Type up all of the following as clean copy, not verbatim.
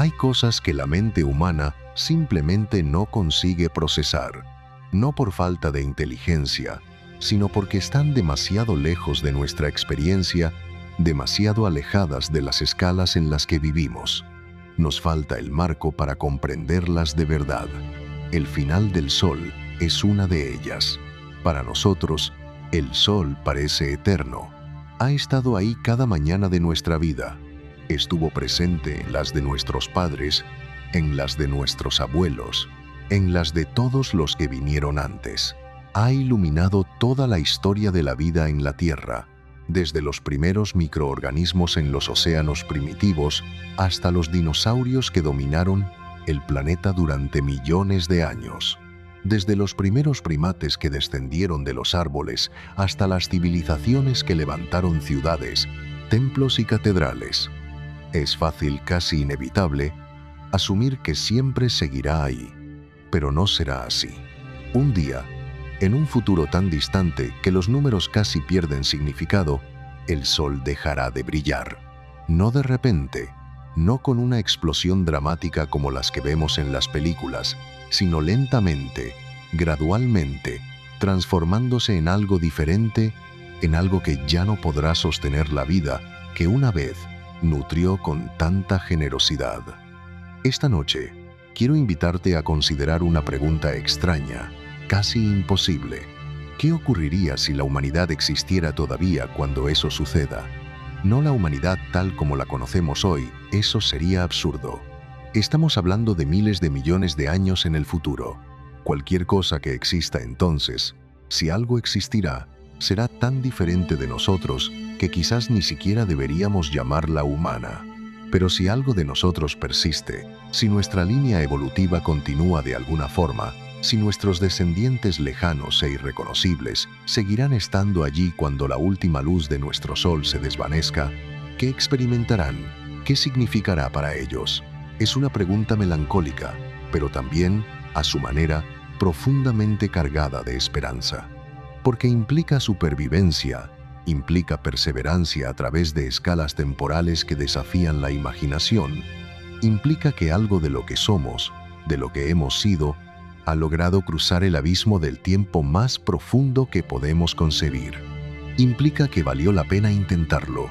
Hay cosas que la mente humana simplemente no consigue procesar, no por falta de inteligencia, sino porque están demasiado lejos de nuestra experiencia, demasiado alejadas de las escalas en las que vivimos. Nos falta el marco para comprenderlas de verdad. El final del sol es una de ellas. Para nosotros, el sol parece eterno. Ha estado ahí cada mañana de nuestra vida. Estuvo presente en las de nuestros padres, en las de nuestros abuelos, en las de todos los que vinieron antes. Ha iluminado toda la historia de la vida en la Tierra, desde los primeros microorganismos en los océanos primitivos hasta los dinosaurios que dominaron el planeta durante millones de años. Desde los primeros primates que descendieron de los árboles hasta las civilizaciones que levantaron ciudades, templos y catedrales. Es fácil, casi inevitable, asumir que siempre seguirá ahí, pero no será así. Un día, en un futuro tan distante que los números casi pierden significado, el sol dejará de brillar. No de repente, no con una explosión dramática como las que vemos en las películas, sino lentamente, gradualmente, transformándose en algo diferente, en algo que ya no podrá sostener la vida que una vez nutrió con tanta generosidad. Esta noche, quiero invitarte a considerar una pregunta extraña, casi imposible. ¿Qué ocurriría si la humanidad existiera todavía cuando eso suceda? No la humanidad tal como la conocemos hoy, eso sería absurdo. Estamos hablando de miles de millones de años en el futuro. Cualquier cosa que exista entonces, si algo existirá, será tan diferente de nosotros que quizás ni siquiera deberíamos llamarla humana. Pero si algo de nosotros persiste, si nuestra línea evolutiva continúa de alguna forma, si nuestros descendientes lejanos e irreconocibles seguirán estando allí cuando la última luz de nuestro sol se desvanezca, ¿qué experimentarán? ¿Qué significará para ellos? Es una pregunta melancólica, pero también, a su manera, profundamente cargada de esperanza. Porque implica supervivencia, implica perseverancia a través de escalas temporales que desafían la imaginación, implica que algo de lo que somos, de lo que hemos sido, ha logrado cruzar el abismo del tiempo más profundo que podemos concebir. Implica que valió la pena intentarlo,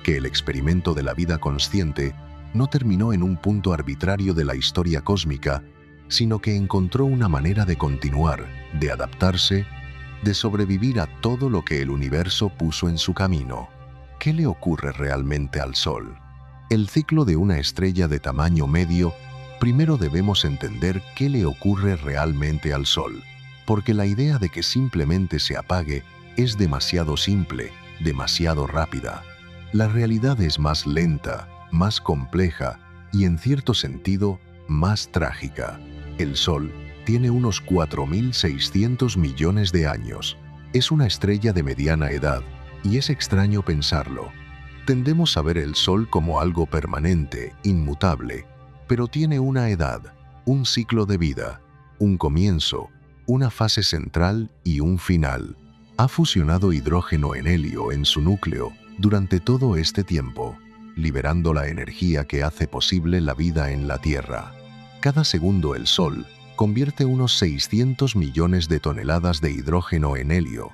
que el experimento de la vida consciente no terminó en un punto arbitrario de la historia cósmica, sino que encontró una manera de continuar, de adaptarse, de sobrevivir a todo lo que el universo puso en su camino. ¿Qué le ocurre realmente al Sol? El ciclo de una estrella de tamaño medio. Primero debemos entender qué le ocurre realmente al Sol, porque la idea de que simplemente se apague es demasiado simple, demasiado rápida. La realidad es más lenta, más compleja y, en cierto sentido, más trágica. El Sol tiene unos 4.600 millones de años. Es una estrella de mediana edad y es extraño pensarlo. Tendemos a ver el Sol como algo permanente, inmutable, pero tiene una edad, un ciclo de vida, un comienzo, una fase central y un final. Ha fusionado hidrógeno en helio en su núcleo durante todo este tiempo, liberando la energía que hace posible la vida en la Tierra. Cada segundo el Sol convierte unos 600 millones de toneladas de hidrógeno en helio.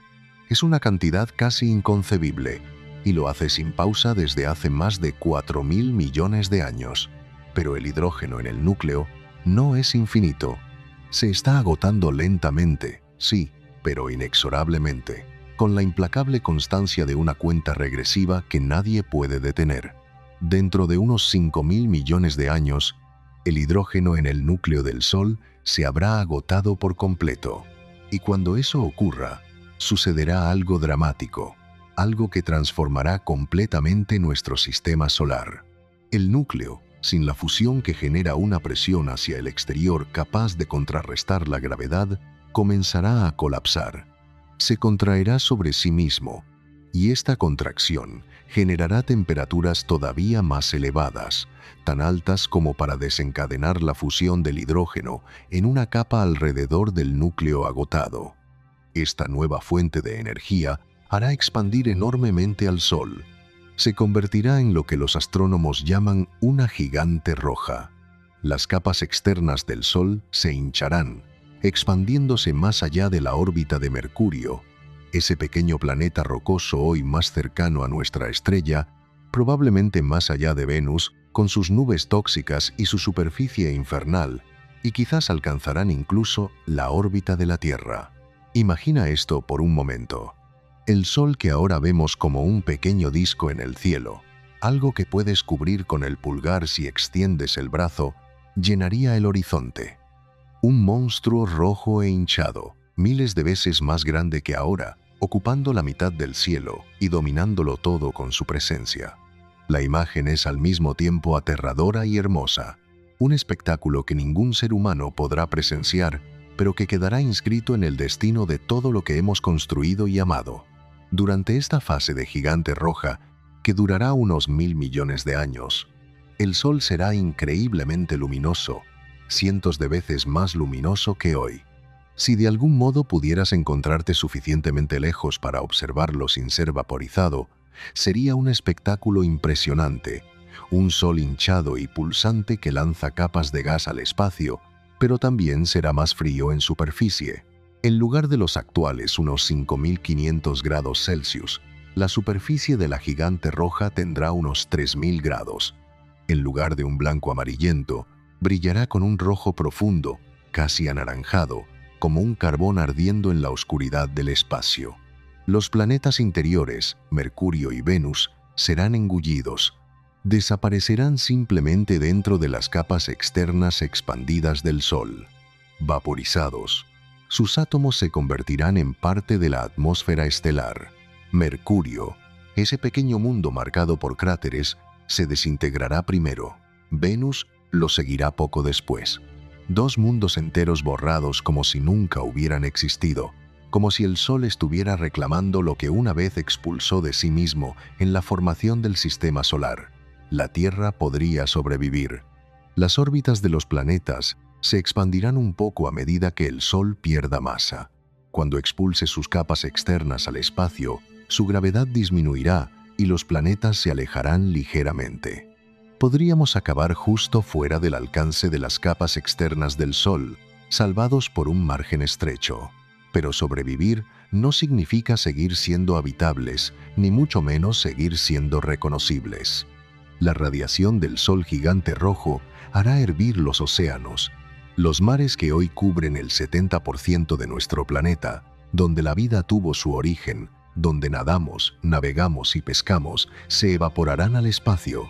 Es una cantidad casi inconcebible, y lo hace sin pausa desde hace más de 4.000 millones de años. Pero el hidrógeno en el núcleo no es infinito. Se está agotando lentamente, sí, pero inexorablemente, con la implacable constancia de una cuenta regresiva que nadie puede detener. Dentro de unos 5.000 millones de años, el hidrógeno en el núcleo del Sol se habrá agotado por completo. Y cuando eso ocurra, sucederá algo dramático, algo que transformará completamente nuestro sistema solar. El núcleo, sin la fusión que genera una presión hacia el exterior capaz de contrarrestar la gravedad, comenzará a colapsar. Se contraerá sobre sí mismo, y esta contracción generará temperaturas todavía más elevadas, tan altas como para desencadenar la fusión del hidrógeno en una capa alrededor del núcleo agotado. Esta nueva fuente de energía hará expandir enormemente al Sol. Se convertirá en lo que los astrónomos llaman una gigante roja. las capas externas del Sol se hincharán, expandiéndose más allá de la órbita de Mercurio, ese pequeño planeta rocoso hoy más cercano a nuestra estrella, probablemente más allá de Venus, con sus nubes tóxicas y su superficie infernal, y quizás alcanzarán incluso la órbita de la Tierra. Imagina esto por un momento. El Sol que ahora vemos como un pequeño disco en el cielo, algo que puedes cubrir con el pulgar si extiendes el brazo, llenaría el horizonte. Un monstruo rojo e hinchado, miles de veces más grande que ahora, ocupando la mitad del cielo y dominándolo todo con su presencia. La imagen es al mismo tiempo aterradora y hermosa, un espectáculo que ningún ser humano podrá presenciar, pero que quedará inscrito en el destino de todo lo que hemos construido y amado. Durante esta fase de gigante roja, que durará unos 1000 millones de años, el Sol será increíblemente luminoso, cientos de veces más luminoso que hoy. Si de algún modo pudieras encontrarte suficientemente lejos para observarlo sin ser vaporizado, sería un espectáculo impresionante, un Sol hinchado y pulsante que lanza capas de gas al espacio, pero también será más frío en superficie. En lugar de los actuales unos 5500 grados Celsius, la superficie de la gigante roja tendrá unos 3000 grados. En lugar de un blanco amarillento, brillará con un rojo profundo, casi anaranjado, como un carbón ardiendo en la oscuridad del espacio. Los planetas interiores, Mercurio y Venus, serán engullidos. Desaparecerán simplemente dentro de las capas externas expandidas del Sol. Vaporizados, sus átomos se convertirán en parte de la atmósfera estelar. Mercurio, ese pequeño mundo marcado por cráteres, se desintegrará primero. Venus lo seguirá poco después. Dos mundos enteros borrados como si nunca hubieran existido, como si el Sol estuviera reclamando lo que una vez expulsó de sí mismo en la formación del sistema solar. La Tierra podría sobrevivir. Las órbitas de los planetas se expandirán un poco a medida que el Sol pierda masa. Cuando expulse sus capas externas al espacio, su gravedad disminuirá y los planetas se alejarán ligeramente. Podríamos acabar justo fuera del alcance de las capas externas del Sol, salvados por un margen estrecho. Pero sobrevivir no significa seguir siendo habitables, ni mucho menos seguir siendo reconocibles. La radiación del Sol gigante rojo hará hervir los océanos. Los mares que hoy cubren el 70% de nuestro planeta, donde la vida tuvo su origen, donde nadamos, navegamos y pescamos, se evaporarán al espacio.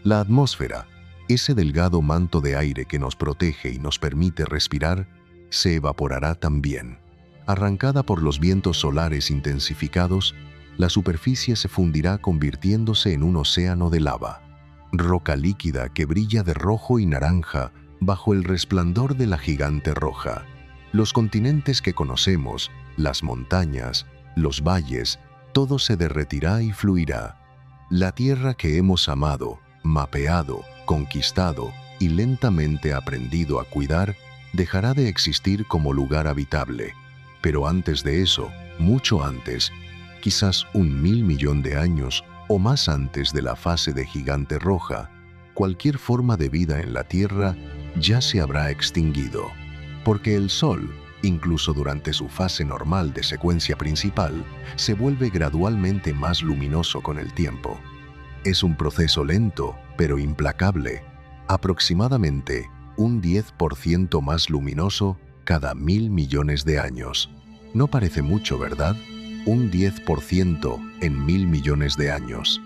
La atmósfera, ese delgado manto de aire que nos protege y nos permite respirar, se evaporará también. Arrancada por los vientos solares intensificados, la superficie se fundirá convirtiéndose en un océano de lava, roca líquida que brilla de rojo y naranja bajo el resplandor de la gigante roja. Los continentes que conocemos, las montañas, los valles, todo se derretirá y fluirá. La tierra que hemos amado, mapeado, conquistado y lentamente aprendido a cuidar, dejará de existir como lugar habitable. Pero antes de eso, mucho antes, quizás 1.000 millones de años o más antes de la fase de gigante roja, cualquier forma de vida en la Tierra ya se habrá extinguido. Porque el Sol, incluso durante su fase normal de secuencia principal, se vuelve gradualmente más luminoso con el tiempo. Es un proceso lento, pero implacable, aproximadamente un 10% más luminoso cada 1.000 millones de años. No parece mucho, ¿verdad? Un 10% en 1.000 millones de años.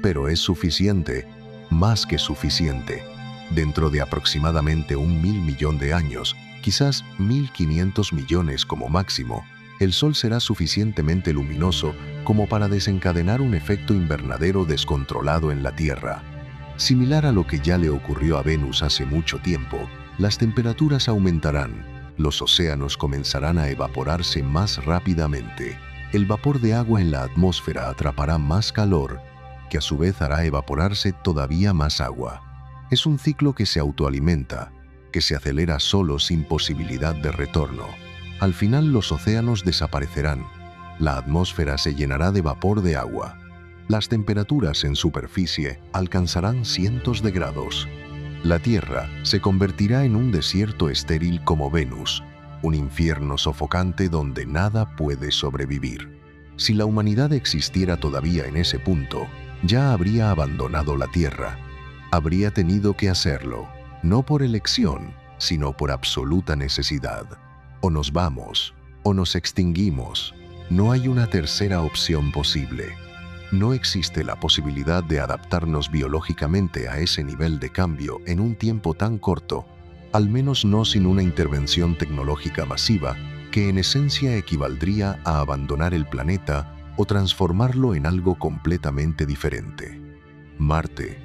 Pero es suficiente, más que suficiente. Dentro de aproximadamente 1.000 millones de años, quizás 1.500 millones como máximo, el Sol será suficientemente luminoso como para desencadenar un efecto invernadero descontrolado en la Tierra. Similar a lo que ya le ocurrió a Venus hace mucho tiempo, las temperaturas aumentarán, los océanos comenzarán a evaporarse más rápidamente, el vapor de agua en la atmósfera atrapará más calor, que a su vez hará evaporarse todavía más agua. Es un ciclo que se autoalimenta, que se acelera solo sin posibilidad de retorno. Al final los océanos desaparecerán, la atmósfera se llenará de vapor de agua, las temperaturas en superficie alcanzarán cientos de grados. La Tierra se convertirá en un desierto estéril como Venus, un infierno sofocante donde nada puede sobrevivir. Si la humanidad existiera todavía en ese punto, ya habría abandonado la Tierra. Habría tenido que hacerlo, no por elección, sino por absoluta necesidad. O nos vamos, o nos extinguimos. No hay una tercera opción posible. No existe la posibilidad de adaptarnos biológicamente a ese nivel de cambio en un tiempo tan corto, al menos no sin una intervención tecnológica masiva que en esencia equivaldría a abandonar el planeta o transformarlo en algo completamente diferente. Marte,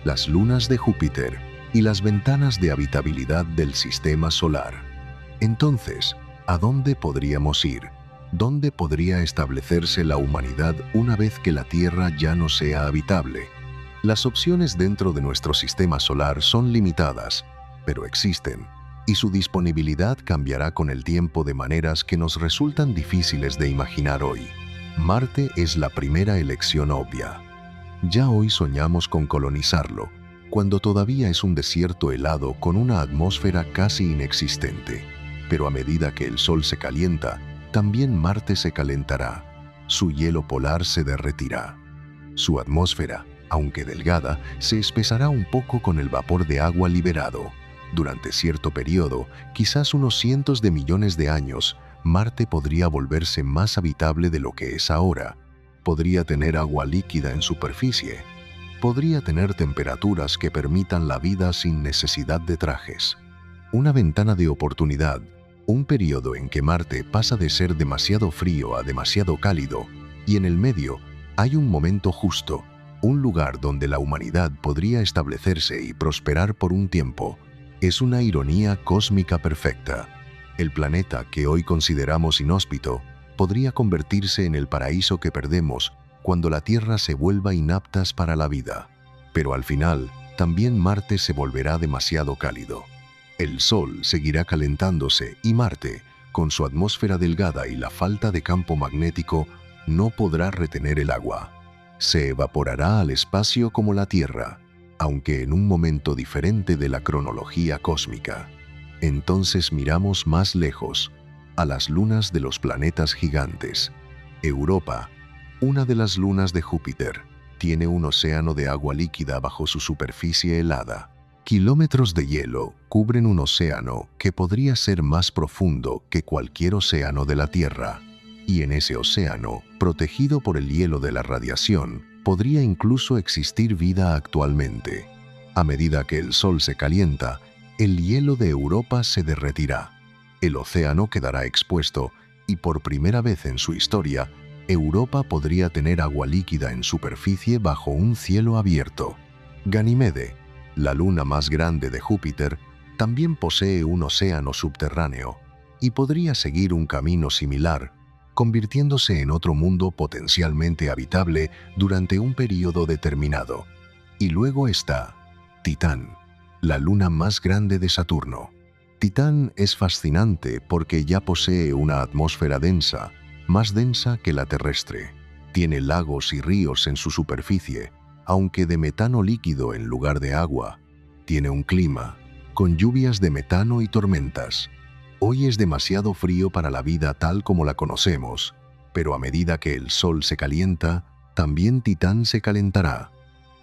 las lunas de Júpiter y las ventanas de habitabilidad del sistema solar. Entonces, ¿a dónde podríamos ir? ¿Dónde podría establecerse la humanidad una vez que la Tierra ya no sea habitable? Las opciones dentro de nuestro sistema solar son limitadas, pero existen, y su disponibilidad cambiará con el tiempo de maneras que nos resultan difíciles de imaginar hoy. Marte es la primera elección obvia. Ya hoy soñamos con colonizarlo, cuando todavía es un desierto helado con una atmósfera casi inexistente. Pero a medida que el Sol se calienta, también Marte se calentará. Su hielo polar se derretirá. Su atmósfera, aunque delgada, se espesará un poco con el vapor de agua liberado. Durante cierto periodo, quizás unos cientos de millones de años, Marte podría volverse más habitable de lo que es ahora. Podría tener agua líquida en superficie. Podría tener temperaturas que permitan la vida sin necesidad de trajes. Una ventana de oportunidad, un periodo en que Marte pasa de ser demasiado frío a demasiado cálido, y en el medio hay un momento justo, un lugar donde la humanidad podría establecerse y prosperar por un tiempo. Es una ironía cósmica perfecta. El planeta que hoy consideramos inhóspito podría convertirse en el paraíso que perdemos cuando la Tierra se vuelva inaptas para la vida. Pero al final, también Marte se volverá demasiado cálido. El Sol seguirá calentándose y Marte, con su atmósfera delgada y la falta de campo magnético, no podrá retener el agua. Se evaporará al espacio como la Tierra, aunque en un momento diferente de la cronología cósmica. Entonces miramos más lejos, a las lunas de los planetas gigantes. Europa, una de las lunas de Júpiter, tiene un océano de agua líquida bajo su superficie helada. Kilómetros de hielo cubren un océano que podría ser más profundo que cualquier océano de la Tierra. Y en ese océano, protegido por el hielo de la radiación, podría incluso existir vida actualmente. A medida que el Sol se calienta, el hielo de Europa se derretirá. El océano quedará expuesto y por primera vez en su historia, Europa podría tener agua líquida en superficie bajo un cielo abierto. Ganímede, la luna más grande de Júpiter, también posee un océano subterráneo y podría seguir un camino similar, convirtiéndose en otro mundo potencialmente habitable durante un período determinado. Y luego está Titán, la luna más grande de Saturno. Titán es fascinante porque ya posee una atmósfera densa, más densa que la terrestre. Tiene lagos y ríos en su superficie, aunque de metano líquido en lugar de agua. Tiene un clima, con lluvias de metano y tormentas. Hoy es demasiado frío para la vida tal como la conocemos, pero a medida que el Sol se calienta, también Titán se calentará.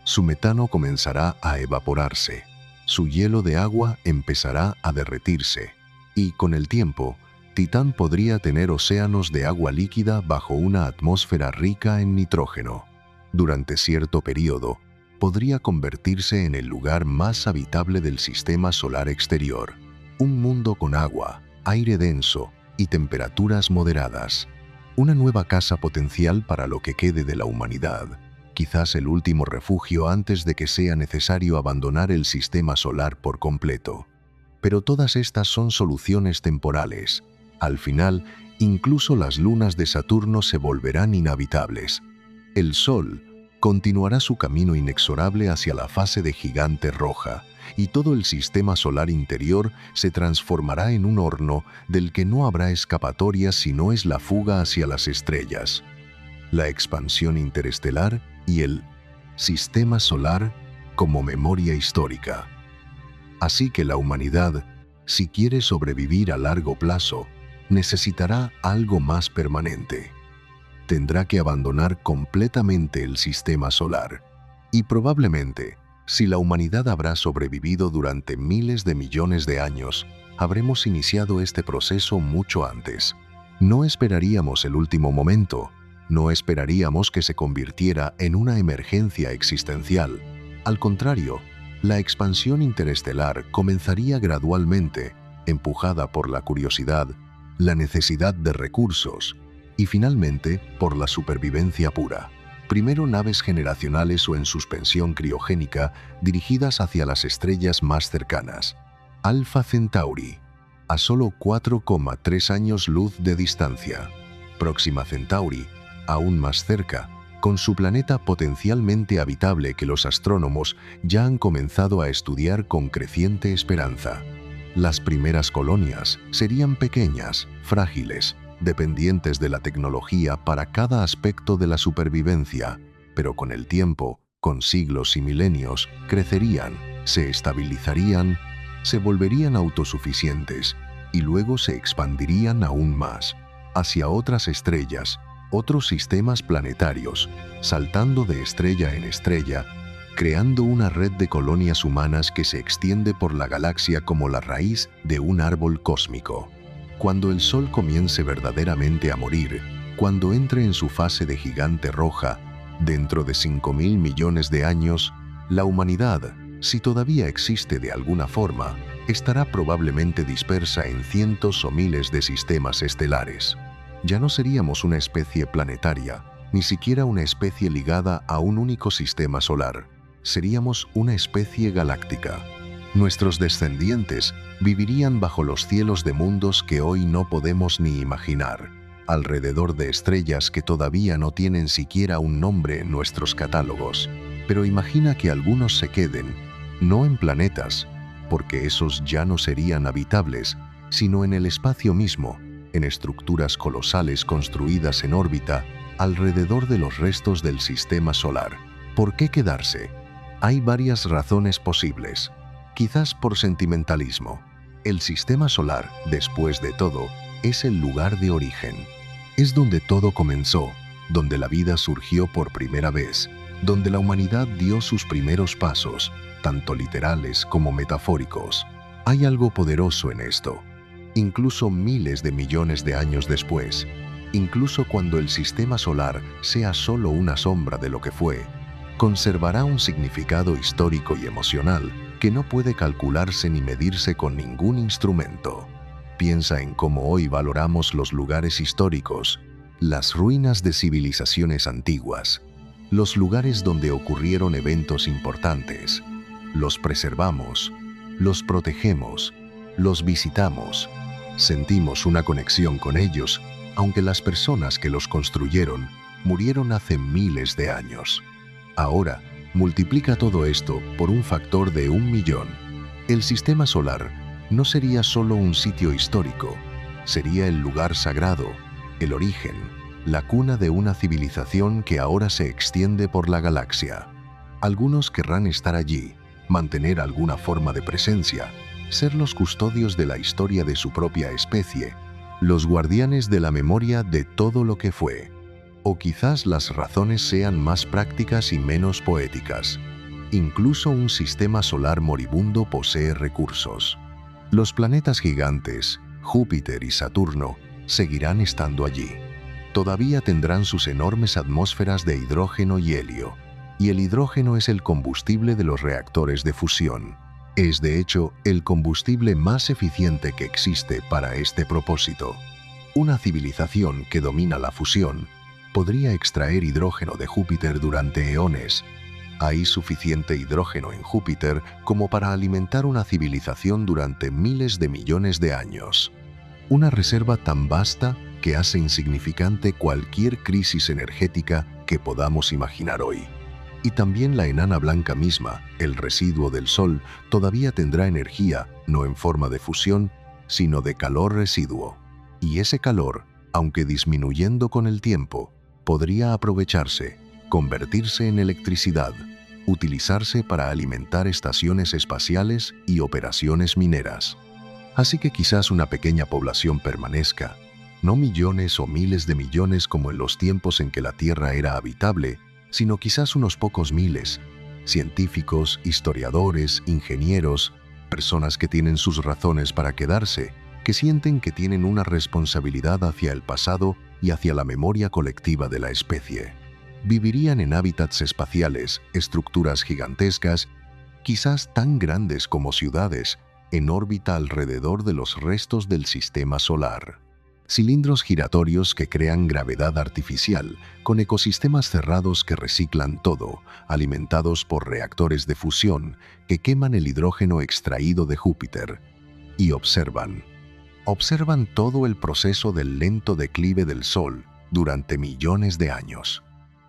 Su metano comenzará a evaporarse. Su hielo de agua empezará a derretirse. Y con el tiempo, Titán podría tener océanos de agua líquida bajo una atmósfera rica en nitrógeno. Durante cierto periodo, podría convertirse en el lugar más habitable del sistema solar exterior. Un mundo con agua, aire denso y temperaturas moderadas. Una nueva casa potencial para lo que quede de la humanidad. Quizás el último refugio antes de que sea necesario abandonar el sistema solar por completo. Pero todas estas son soluciones temporales. Al final, incluso las lunas de Saturno se volverán inhabitables. El Sol continuará su camino inexorable hacia la fase de gigante roja, y todo el sistema solar interior se transformará en un horno del que no habrá escapatoria si no es la fuga hacia las estrellas. La expansión interestelar y el sistema solar como memoria histórica. Así que la humanidad, si quiere sobrevivir a largo plazo, necesitará algo más permanente. Tendrá que abandonar completamente el sistema solar. Y probablemente, si la humanidad habrá sobrevivido durante miles de millones de años, habremos iniciado este proceso mucho antes. No esperaríamos el último momento, no esperaríamos que se convirtiera en una emergencia existencial. Al contrario, la expansión interestelar comenzaría gradualmente, empujada por la curiosidad, la necesidad de recursos y finalmente por la supervivencia pura. Primero naves generacionales o en suspensión criogénica dirigidas hacia las estrellas más cercanas. Alpha Centauri, a solo 4,3 años luz de distancia. Próxima Centauri, aún más cerca, con su planeta potencialmente habitable que los astrónomos ya han comenzado a estudiar con creciente esperanza. Las primeras colonias serían pequeñas, frágiles, dependientes de la tecnología para cada aspecto de la supervivencia, pero con el tiempo, con siglos y milenios, crecerían, se estabilizarían, se volverían autosuficientes y luego se expandirían aún más, hacia otras estrellas, otros sistemas planetarios, saltando de estrella en estrella, creando una red de colonias humanas que se extiende por la galaxia como la raíz de un árbol cósmico. Cuando el Sol comience verdaderamente a morir, cuando entre en su fase de gigante roja, dentro de 5.000 millones de años, la humanidad, si todavía existe de alguna forma, estará probablemente dispersa en cientos o miles de sistemas estelares. Ya no seríamos una especie planetaria, ni siquiera una especie ligada a un único sistema solar. Seríamos una especie galáctica. Nuestros descendientes vivirían bajo los cielos de mundos que hoy no podemos ni imaginar, alrededor de estrellas que todavía no tienen siquiera un nombre en nuestros catálogos. Pero imagina que algunos se queden, no en planetas, porque esos ya no serían habitables, sino en el espacio mismo, en estructuras colosales construidas en órbita alrededor de los restos del sistema solar. ¿Por qué quedarse? Hay varias razones posibles. Quizás por sentimentalismo. El sistema solar, después de todo, es el lugar de origen. Es donde todo comenzó, donde la vida surgió por primera vez, donde la humanidad dio sus primeros pasos, tanto literales como metafóricos. Hay algo poderoso en esto. Incluso miles de millones de años después, incluso cuando el sistema solar sea solo una sombra de lo que fue, conservará un significado histórico y emocional que no puede calcularse ni medirse con ningún instrumento. Piensa en cómo hoy valoramos los lugares históricos, las ruinas de civilizaciones antiguas, los lugares donde ocurrieron eventos importantes. Los preservamos, los protegemos, los visitamos. Sentimos una conexión con ellos, aunque las personas que los construyeron murieron hace miles de años. Ahora, multiplica todo esto por un factor de 1.000.000. El sistema solar no sería solo un sitio histórico, sería el lugar sagrado, el origen, la cuna de una civilización que ahora se extiende por la galaxia. Algunos querrán estar allí, mantener alguna forma de presencia, ser los custodios de la historia de su propia especie, los guardianes de la memoria de todo lo que fue. O quizás las razones sean más prácticas y menos poéticas. Incluso un sistema solar moribundo posee recursos. Los planetas gigantes, Júpiter y Saturno, seguirán estando allí. Todavía tendrán sus enormes atmósferas de hidrógeno y helio, y el hidrógeno es el combustible de los reactores de fusión. Es de hecho el combustible más eficiente que existe para este propósito. Una civilización que domina la fusión podría extraer hidrógeno de Júpiter durante eones. Hay suficiente hidrógeno en Júpiter como para alimentar una civilización durante miles de millones de años. Una reserva tan vasta que hace insignificante cualquier crisis energética que podamos imaginar hoy. Y también la enana blanca misma, el residuo del Sol, todavía tendrá energía, no en forma de fusión, sino de calor residuo. Y ese calor, aunque disminuyendo con el tiempo, podría aprovecharse, convertirse en electricidad, utilizarse para alimentar estaciones espaciales y operaciones mineras. Así que quizás una pequeña población permanezca, no millones o miles de millones como en los tiempos en que la Tierra era habitable, sino quizás unos pocos miles, científicos, historiadores, ingenieros, personas que tienen sus razones para quedarse, que sienten que tienen una responsabilidad hacia el pasado y hacia la memoria colectiva de la especie. Vivirían en hábitats espaciales, estructuras gigantescas, quizás tan grandes como ciudades, en órbita alrededor de los restos del sistema solar. Cilindros giratorios que crean gravedad artificial, con ecosistemas cerrados que reciclan todo, alimentados por reactores de fusión que queman el hidrógeno extraído de Júpiter. Y observan todo el proceso del lento declive del Sol durante millones de años.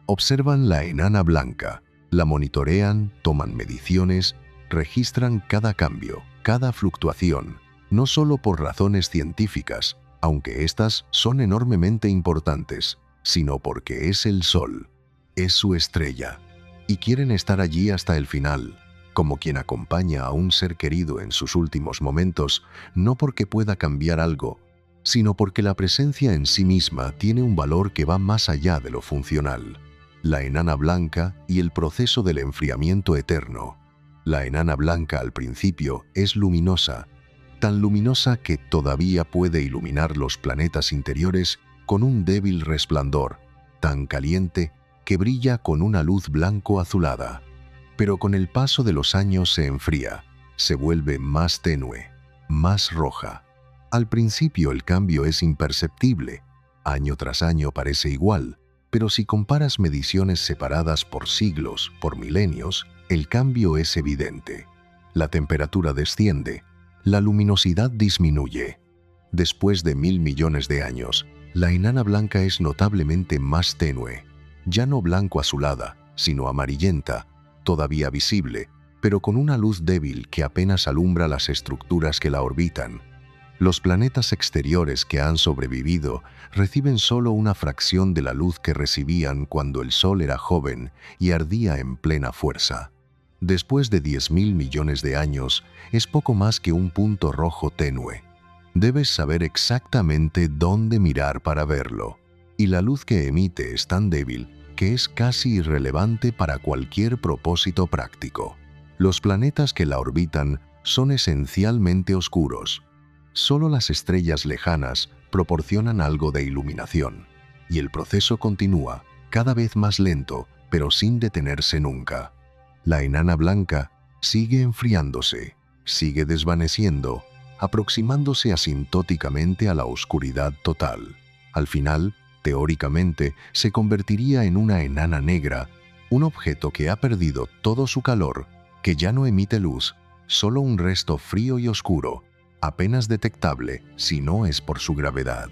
Observan la enana blanca, la monitorean, toman mediciones, registran cada cambio, cada fluctuación, no solo por razones científicas, aunque estas son enormemente importantes, sino porque es el Sol, es su estrella, y quieren estar allí hasta el final, como quien acompaña a un ser querido en sus últimos momentos, no porque pueda cambiar algo, sino porque la presencia en sí misma tiene un valor que va más allá de lo funcional. La enana blanca y el proceso del enfriamiento eterno. La enana blanca al principio es luminosa, tan luminosa que todavía puede iluminar los planetas interiores con un débil resplandor, tan caliente que brilla con una luz blanco-azulada. Pero con el paso de los años se enfría, se vuelve más tenue, más roja. Al principio el cambio es imperceptible, año tras año parece igual, pero si comparas mediciones separadas por siglos, por milenios, el cambio es evidente. La temperatura desciende, la luminosidad disminuye. Después de 1000 millones de años, la enana blanca es notablemente más tenue, ya no blanco-azulada, sino amarillenta, todavía visible, pero con una luz débil que apenas alumbra las estructuras que la orbitan. Los planetas exteriores que han sobrevivido reciben solo una fracción de la luz que recibían cuando el Sol era joven y ardía en plena fuerza. Después de 10.000 millones de años, es poco más que un punto rojo tenue. Debes saber exactamente dónde mirar para verlo, y la luz que emite es tan débil que es casi irrelevante para cualquier propósito práctico. Los planetas que la orbitan son esencialmente oscuros. Solo las estrellas lejanas proporcionan algo de iluminación, y el proceso continúa, cada vez más lento, pero sin detenerse nunca. La enana blanca sigue enfriándose, sigue desvaneciendo, aproximándose asintóticamente a la oscuridad total. Al final, teóricamente, se convertiría en una enana negra, un objeto que ha perdido todo su calor, que ya no emite luz, solo un resto frío y oscuro, apenas detectable si no es por su gravedad.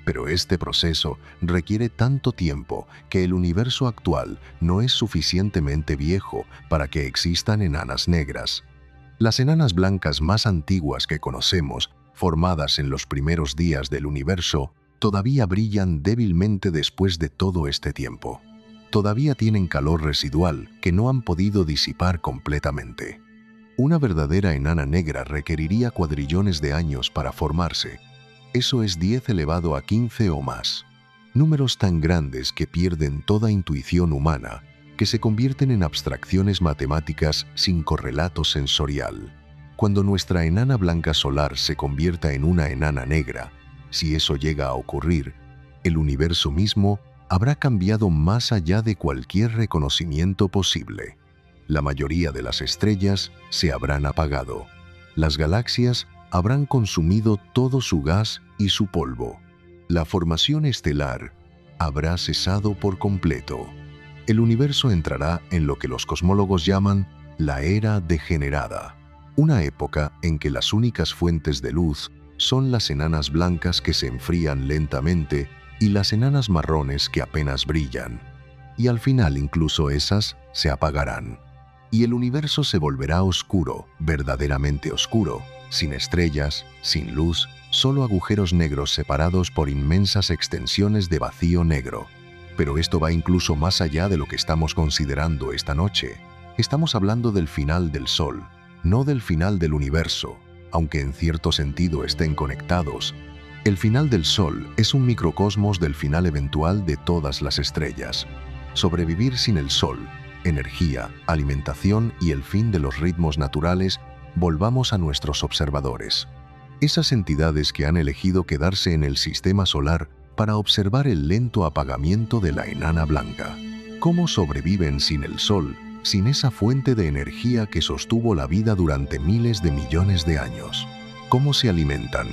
Pero este proceso requiere tanto tiempo que el universo actual no es suficientemente viejo para que existan enanas negras. Las enanas blancas más antiguas que conocemos, formadas en los primeros días del universo, todavía brillan débilmente después de todo este tiempo. Todavía tienen calor residual que no han podido disipar completamente. Una verdadera enana negra requeriría cuadrillones de años para formarse. Eso es 10 elevado a 15 o más. Números tan grandes que pierden toda intuición humana, que se convierten en abstracciones matemáticas sin correlato sensorial. Cuando nuestra enana blanca solar se convierta en una enana negra, si eso llega a ocurrir, el universo mismo habrá cambiado más allá de cualquier reconocimiento posible. La mayoría de las estrellas se habrán apagado. Las galaxias habrán consumido todo su gas y su polvo. La formación estelar habrá cesado por completo. El universo entrará en lo que los cosmólogos llaman la era degenerada, una época en que las únicas fuentes de luz son las enanas blancas que se enfrían lentamente y las enanas marrones que apenas brillan. Y al final incluso esas se apagarán. Y el universo se volverá oscuro, verdaderamente oscuro, sin estrellas, sin luz, solo agujeros negros separados por inmensas extensiones de vacío negro. Pero esto va incluso más allá de lo que estamos considerando esta noche. Estamos hablando del final del Sol, no del final del universo, aunque en cierto sentido estén conectados. El final del Sol es un microcosmos del final eventual de todas las estrellas. Sobrevivir sin el Sol, energía, alimentación y el fin de los ritmos naturales, volvamos a nuestros observadores. Esas entidades que han elegido quedarse en el sistema solar para observar el lento apagamiento de la enana blanca. ¿Cómo sobreviven sin el Sol, sin esa fuente de energía que sostuvo la vida durante miles de millones de años? ¿Cómo se alimentan?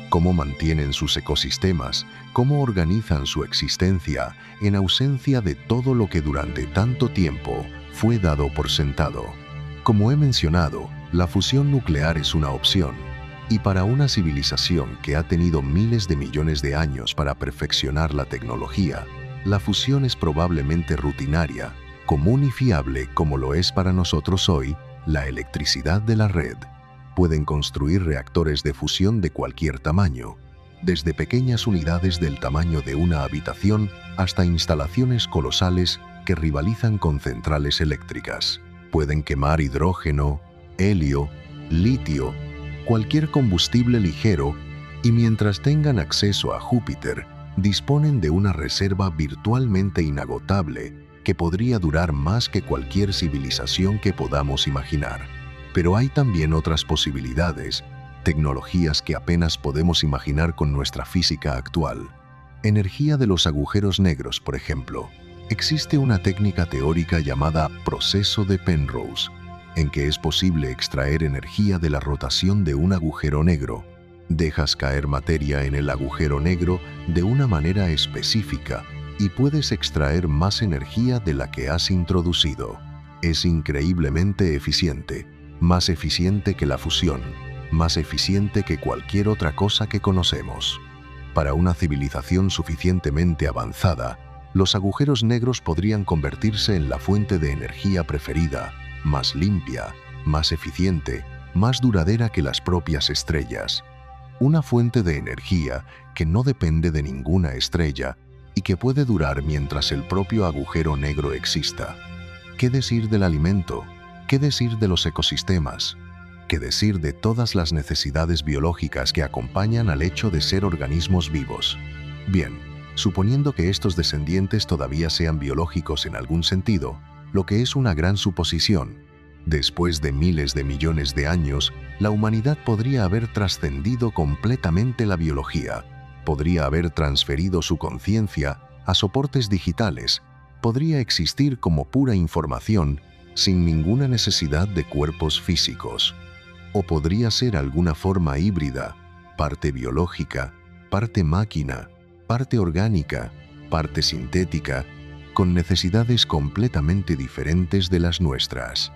¿Cómo mantienen sus ecosistemas? ¿Cómo organizan su existencia en ausencia de todo lo que durante tanto tiempo fue dado por sentado? Como he mencionado, la fusión nuclear es una opción, y para una civilización que ha tenido miles de millones de años para perfeccionar la tecnología, la fusión es probablemente rutinaria, común y fiable como lo es para nosotros hoy la electricidad de la red. Pueden construir reactores de fusión de cualquier tamaño, desde pequeñas unidades del tamaño de una habitación hasta instalaciones colosales que rivalizan con centrales eléctricas. Pueden quemar hidrógeno, helio, litio, cualquier combustible ligero, y mientras tengan acceso a Júpiter, disponen de una reserva virtualmente inagotable que podría durar más que cualquier civilización que podamos imaginar. Pero hay también otras posibilidades, tecnologías que apenas podemos imaginar con nuestra física actual. Energía de los agujeros negros, por ejemplo. Existe una técnica teórica llamada proceso de Penrose, en que es posible extraer energía de la rotación de un agujero negro. Dejas caer materia en el agujero negro de una manera específica y puedes extraer más energía de la que has introducido. Es increíblemente eficiente, más eficiente que la fusión, más eficiente que cualquier otra cosa que conocemos. Para una civilización suficientemente avanzada, los agujeros negros podrían convertirse en la fuente de energía preferida, más limpia, más eficiente, más duradera que las propias estrellas. Una fuente de energía que no depende de ninguna estrella y que puede durar mientras el propio agujero negro exista. ¿Qué decir del alimento? ¿Qué decir de los ecosistemas? ¿Qué decir de todas las necesidades biológicas que acompañan al hecho de ser organismos vivos? Bien, suponiendo que estos descendientes todavía sean biológicos en algún sentido, lo que es una gran suposición, después de miles de millones de años, la humanidad podría haber trascendido completamente la biología, podría haber transferido su conciencia a soportes digitales, podría existir como pura información sin ninguna necesidad de cuerpos físicos. O podría ser alguna forma híbrida, parte biológica, parte máquina, parte orgánica, parte sintética, con necesidades completamente diferentes de las nuestras.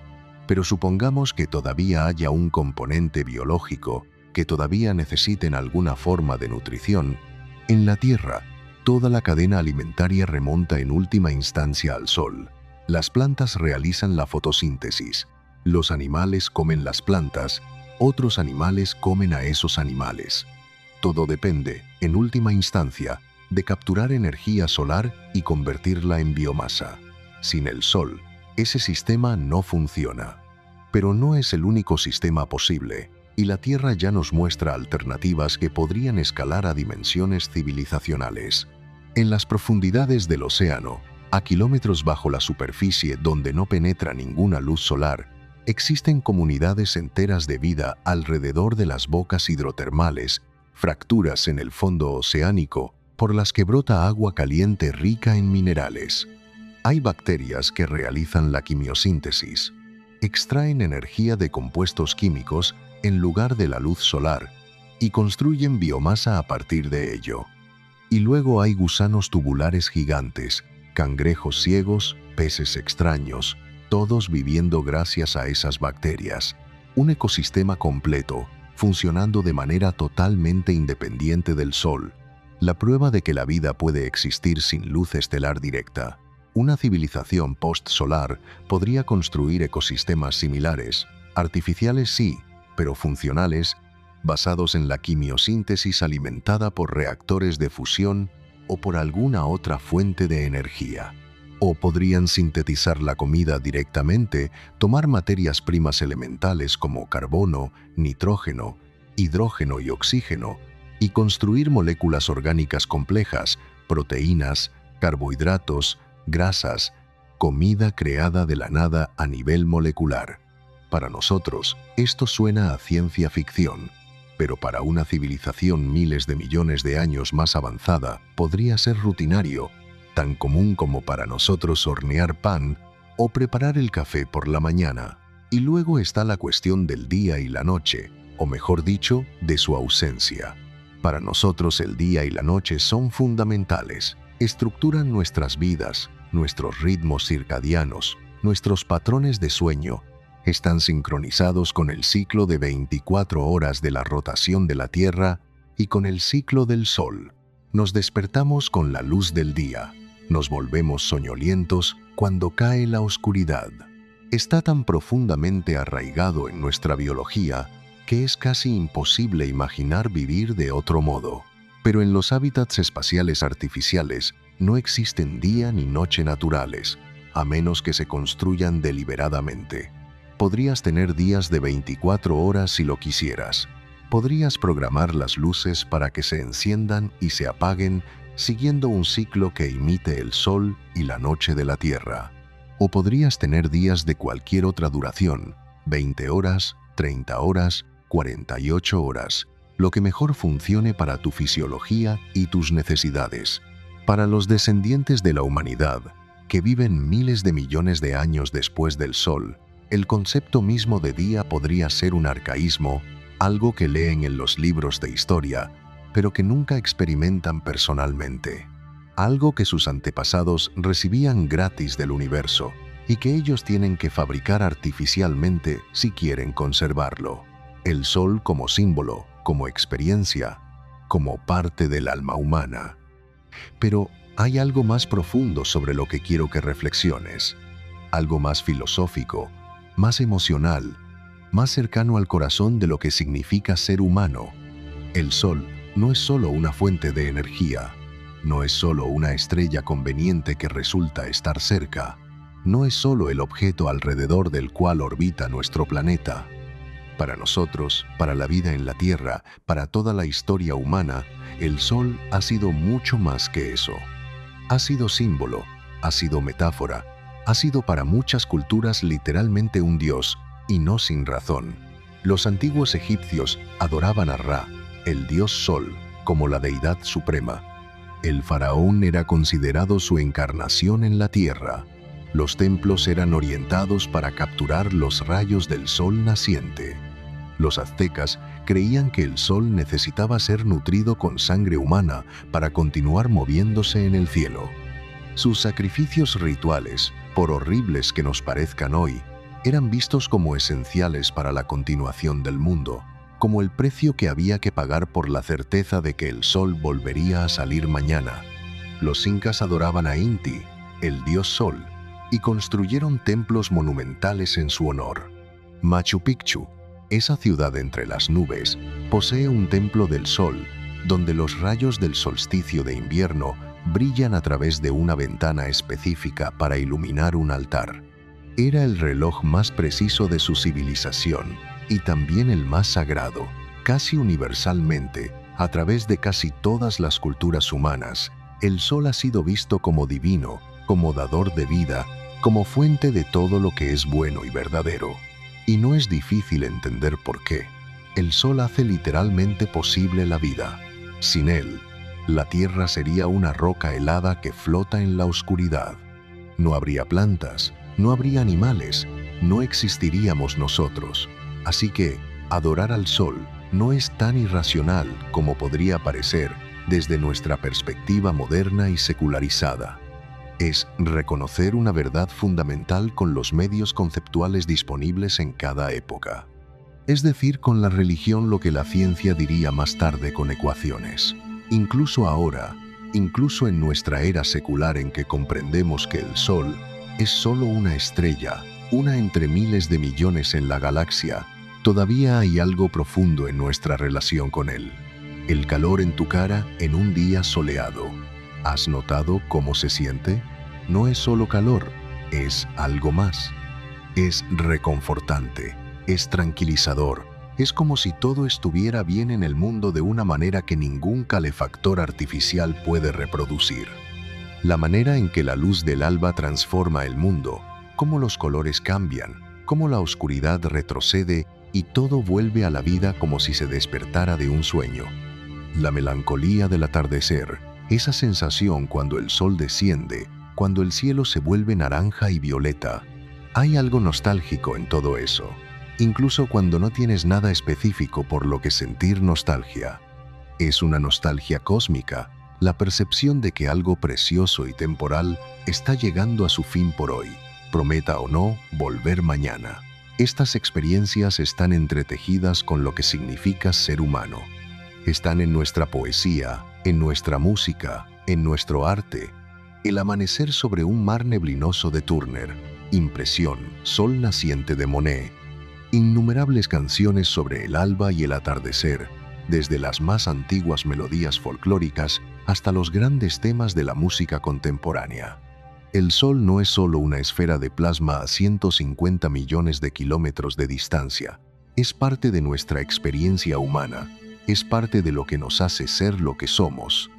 Pero supongamos que todavía haya un componente biológico, que todavía necesiten alguna forma de nutrición. En la Tierra, toda la cadena alimentaria remonta en última instancia al Sol. Las plantas realizan la fotosíntesis. Los animales comen las plantas, otros animales comen a esos animales. Todo depende, en última instancia, de capturar energía solar y convertirla en biomasa. Sin el Sol, ese sistema no funciona. Pero no es el único sistema posible, y la Tierra ya nos muestra alternativas que podrían escalar a dimensiones civilizacionales. En las profundidades del océano, a kilómetros bajo la superficie donde no penetra ninguna luz solar, existen comunidades enteras de vida alrededor de las bocas hidrotermales, fracturas en el fondo oceánico por las que brota agua caliente rica en minerales. Hay bacterias que realizan la quimiosíntesis. Extraen energía de compuestos químicos en lugar de la luz solar y construyen biomasa a partir de ello. Y luego hay gusanos tubulares gigantes, cangrejos ciegos, peces extraños, todos viviendo gracias a esas bacterias. Un ecosistema completo, funcionando de manera totalmente independiente del Sol. La prueba de que la vida puede existir sin luz estelar directa. Una civilización post-solar podría construir ecosistemas similares, artificiales sí, pero funcionales, basados en la quimiosíntesis alimentada por reactores de fusión o por alguna otra fuente de energía. O podrían sintetizar la comida directamente, tomar materias primas elementales como carbono, nitrógeno, hidrógeno y oxígeno, y construir moléculas orgánicas complejas, proteínas, carbohidratos, grasas, comida creada de la nada a nivel molecular. Para nosotros, esto suena a ciencia ficción, pero para una civilización miles de millones de años más avanzada podría ser rutinario, tan común como para nosotros hornear pan o preparar el café por la mañana. Y luego está la cuestión del día y la noche, o mejor dicho, de su ausencia. Para nosotros el día y la noche son fundamentales, estructuran nuestras vidas, nuestros ritmos circadianos, nuestros patrones de sueño, están sincronizados con el ciclo de 24 horas de la rotación de la Tierra y con el ciclo del Sol. Nos despertamos con la luz del día. Nos volvemos soñolientos cuando cae la oscuridad. Está tan profundamente arraigado en nuestra biología que es casi imposible imaginar vivir de otro modo. Pero en los hábitats espaciales artificiales no existen día ni noche naturales, a menos que se construyan deliberadamente. Podrías tener días de 24 horas si lo quisieras. Podrías programar las luces para que se enciendan y se apaguen siguiendo un ciclo que imite el sol y la noche de la Tierra. O podrías tener días de cualquier otra duración, 20 horas, 30 horas, 48 horas, lo que mejor funcione para tu fisiología y tus necesidades. Para los descendientes de la humanidad, que viven miles de millones de años después del Sol, el concepto mismo de día podría ser un arcaísmo, algo que leen en los libros de historia, pero que nunca experimentan personalmente. Algo que sus antepasados recibían gratis del universo y que ellos tienen que fabricar artificialmente si quieren conservarlo. El sol como símbolo, como experiencia, como parte del alma humana. Pero hay algo más profundo sobre lo que quiero que reflexiones. Algo más filosófico, más emocional, más cercano al corazón de lo que significa ser humano. El sol no es solo una fuente de energía, no es solo una estrella conveniente que resulta estar cerca, no es solo el objeto alrededor del cual orbita nuestro planeta. Para nosotros, para la vida en la Tierra, para toda la historia humana, el sol ha sido mucho más que eso. Ha sido símbolo, ha sido metáfora, ha sido para muchas culturas literalmente un dios, y no sin razón. Los antiguos egipcios adoraban a Ra, el dios Sol, como la deidad suprema. El faraón era considerado su encarnación en la tierra. Los templos eran orientados para capturar los rayos del sol naciente. Los aztecas creían que el sol necesitaba ser nutrido con sangre humana para continuar moviéndose en el cielo. Sus sacrificios rituales, por horribles que nos parezcan hoy, eran vistos como esenciales para la continuación del mundo, como el precio que había que pagar por la certeza de que el sol volvería a salir mañana. Los incas adoraban a Inti, el dios sol, y construyeron templos monumentales en su honor. Machu Picchu, esa ciudad entre las nubes, posee un templo del sol, donde los rayos del solsticio de invierno brillan a través de una ventana específica para iluminar un altar. Era el reloj más preciso de su civilización y también el más sagrado. Casi universalmente, a través de casi todas las culturas humanas, el sol ha sido visto como divino, como dador de vida, como fuente de todo lo que es bueno y verdadero. Y no es difícil entender por qué. El sol hace literalmente posible la vida. Sin él, la tierra sería una roca helada que flota en la oscuridad. No habría plantas, no habría animales, no existiríamos nosotros. Así que, adorar al sol no es tan irracional como podría parecer desde nuestra perspectiva moderna y secularizada. Es reconocer una verdad fundamental con los medios conceptuales disponibles en cada época. Es decir, con la religión lo que la ciencia diría más tarde con ecuaciones. Incluso ahora, incluso en nuestra era secular en que comprendemos que el Sol es solo una estrella, una entre miles de millones en la galaxia, todavía hay algo profundo en nuestra relación con él. El calor en tu cara en un día soleado. ¿Has notado cómo se siente? no es solo calor, es algo más. Es reconfortante, es tranquilizador, es como si todo estuviera bien en el mundo de una manera que ningún calefactor artificial puede reproducir. La manera en que la luz del alba transforma el mundo, cómo los colores cambian, cómo la oscuridad retrocede y todo vuelve a la vida como si se despertara de un sueño. La melancolía del atardecer, esa sensación cuando el sol desciende, cuando el cielo se vuelve naranja y violeta. Hay algo nostálgico en todo eso, incluso cuando no tienes nada específico por lo que sentir nostalgia. Es una nostalgia cósmica, la percepción de que algo precioso y temporal está llegando a su fin por hoy, prometa o no volver mañana. Estas experiencias están entretejidas con lo que significa ser humano. Están en nuestra poesía, en nuestra música, en nuestro arte. El amanecer sobre un mar neblinoso de Turner, Impresión, Sol naciente de Monet. Innumerables canciones sobre el alba y el atardecer, desde las más antiguas melodías folclóricas hasta los grandes temas de la música contemporánea. El Sol no es solo una esfera de plasma a 150 millones de kilómetros de distancia. Es parte de nuestra experiencia humana. Es parte de lo que nos hace ser lo que somos.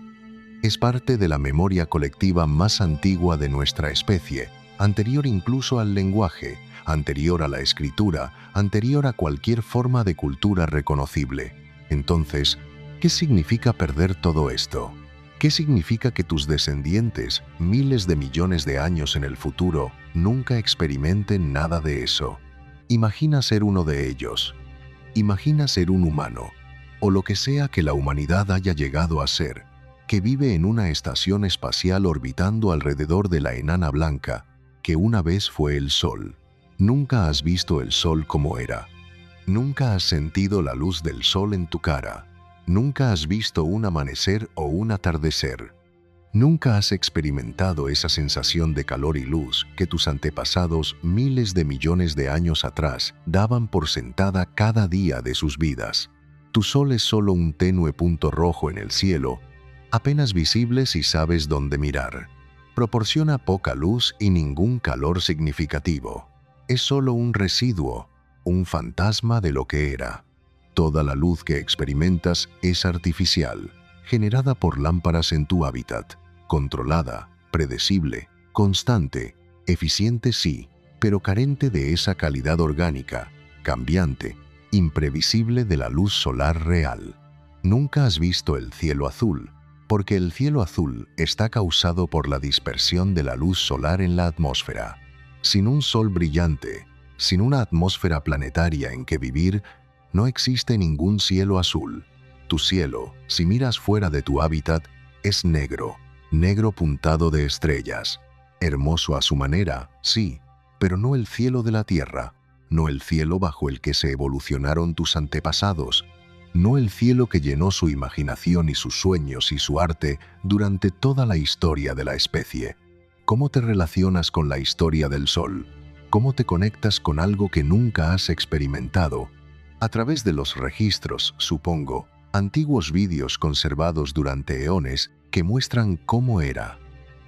Es parte de la memoria colectiva más antigua de nuestra especie, anterior incluso al lenguaje, anterior a la escritura, anterior a cualquier forma de cultura reconocible. Entonces, ¿qué significa perder todo esto? ¿Qué significa que tus descendientes, miles de millones de años en el futuro, nunca experimenten nada de eso? Imagina ser uno de ellos. Imagina ser un humano, o lo que sea que la humanidad haya llegado a ser, que vive en una estación espacial orbitando alrededor de la enana blanca, que una vez fue el Sol. Nunca has visto el Sol como era. Nunca has sentido la luz del Sol en tu cara. Nunca has visto un amanecer o un atardecer. Nunca has experimentado esa sensación de calor y luz que tus antepasados miles de millones de años atrás daban por sentada cada día de sus vidas. Tu Sol es solo un tenue punto rojo en el cielo, apenas visible si sabes dónde mirar. Proporciona poca luz y ningún calor significativo. Es solo un residuo, un fantasma de lo que era. Toda la luz que experimentas es artificial, generada por lámparas en tu hábitat, controlada, predecible, constante, eficiente sí, pero carente de esa calidad orgánica, cambiante, imprevisible de la luz solar real. Nunca has visto el cielo azul, porque el cielo azul está causado por la dispersión de la luz solar en la atmósfera. Sin un sol brillante, sin una atmósfera planetaria en que vivir, no existe ningún cielo azul. Tu cielo, si miras fuera de tu hábitat, es negro, negro puntado de estrellas. Hermoso a su manera, sí, pero no el cielo de la Tierra, no el cielo bajo el que se evolucionaron tus antepasados, no el cielo que llenó su imaginación y sus sueños y su arte durante toda la historia de la especie. ¿Cómo te relacionas con la historia del Sol? ¿Cómo te conectas con algo que nunca has experimentado? A través de los registros, supongo, antiguos vídeos conservados durante eones que muestran cómo era.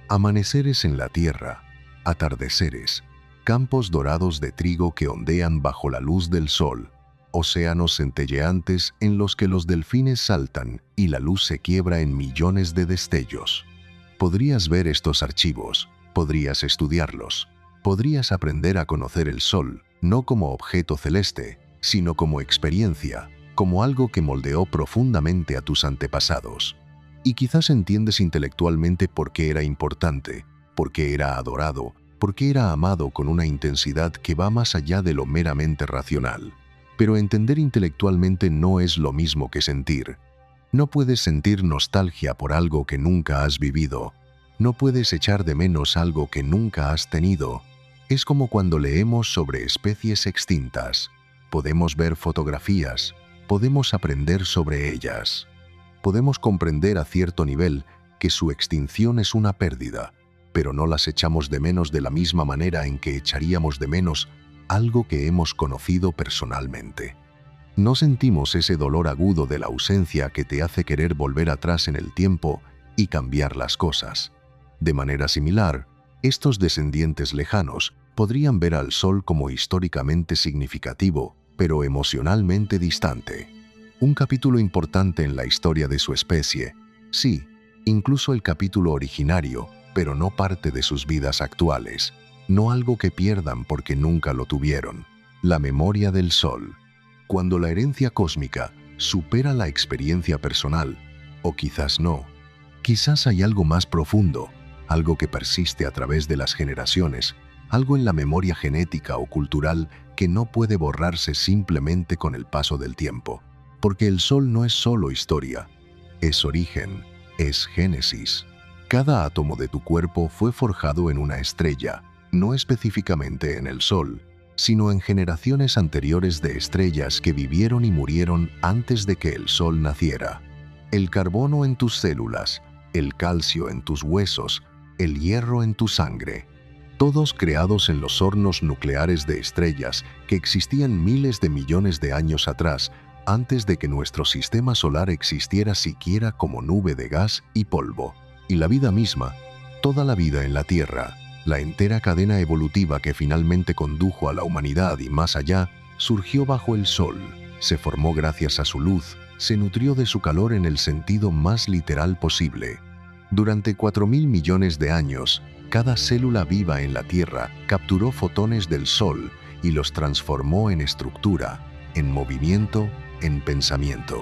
Amaneceres en la tierra, atardeceres, campos dorados de trigo que ondean bajo la luz del sol, océanos centelleantes en los que los delfines saltan y la luz se quiebra en millones de destellos. Podrías ver estos archivos, podrías estudiarlos, podrías aprender a conocer el sol, no como objeto celeste, sino como experiencia, como algo que moldeó profundamente a tus antepasados. Y quizás entiendes intelectualmente por qué era importante, por qué era adorado, por qué era amado con una intensidad que va más allá de lo meramente racional. Pero entender intelectualmente no es lo mismo que sentir. No puedes sentir nostalgia por algo que nunca has vivido. No puedes echar de menos algo que nunca has tenido. Es como cuando leemos sobre especies extintas. Podemos ver fotografías, podemos aprender sobre ellas. Podemos comprender a cierto nivel que su extinción es una pérdida, pero no las echamos de menos de la misma manera en que echaríamos de menos algo que hemos conocido personalmente. No sentimos ese dolor agudo de la ausencia que te hace querer volver atrás en el tiempo y cambiar las cosas. De manera similar, Estos descendientes lejanos podrían ver al Sol como históricamente significativo, pero emocionalmente distante. Un capítulo importante en la historia de su especie, sí, incluso el capítulo originario, pero no parte de sus vidas actuales, no algo que pierdan porque nunca lo tuvieron, la memoria del Sol. Cuando la herencia cósmica supera la experiencia personal, o quizás no, quizás hay algo más profundo, algo que persiste a través de las generaciones, algo en la memoria genética o cultural que no puede borrarse simplemente con el paso del tiempo. Porque el Sol no es solo historia, es origen, es génesis. Cada átomo de tu cuerpo fue forjado en una estrella, no específicamente en el Sol, sino en generaciones anteriores de estrellas que vivieron y murieron antes de que el Sol naciera. El carbono en tus células, el calcio en tus huesos, el hierro en tu sangre, todos creados en los hornos nucleares de estrellas que existían miles de millones de años atrás, antes de que nuestro sistema solar existiera siquiera como nube de gas y polvo. Y la vida misma, toda la vida en la Tierra, la entera cadena evolutiva que finalmente condujo a la humanidad y más allá, surgió bajo el Sol, se formó gracias a su luz, se nutrió de su calor en el sentido más literal posible. Durante 4.000 millones de años, cada célula viva en la Tierra capturó fotones del Sol y los transformó en estructura, en movimiento, en pensamiento.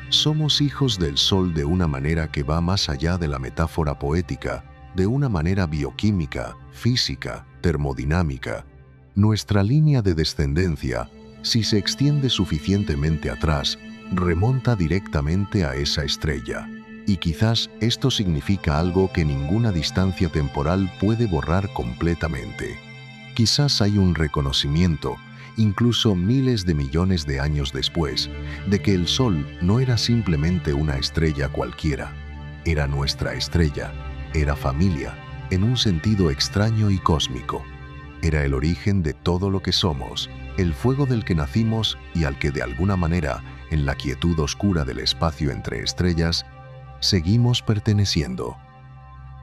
Somos hijos del Sol de una manera que va más allá de la metáfora poética, de una manera bioquímica, física, termodinámica. Nuestra línea de descendencia, si se extiende suficientemente atrás, remonta directamente a esa estrella. Y quizás esto significa algo que ninguna distancia temporal puede borrar completamente. Quizás hay un reconocimiento, incluso miles de millones de años después, de que el Sol no era simplemente una estrella cualquiera. Era nuestra estrella, era familia, en un sentido extraño y cósmico. Era el origen de todo lo que somos, el fuego del que nacimos y al que de alguna manera, en la quietud oscura del espacio entre estrellas, seguimos perteneciendo.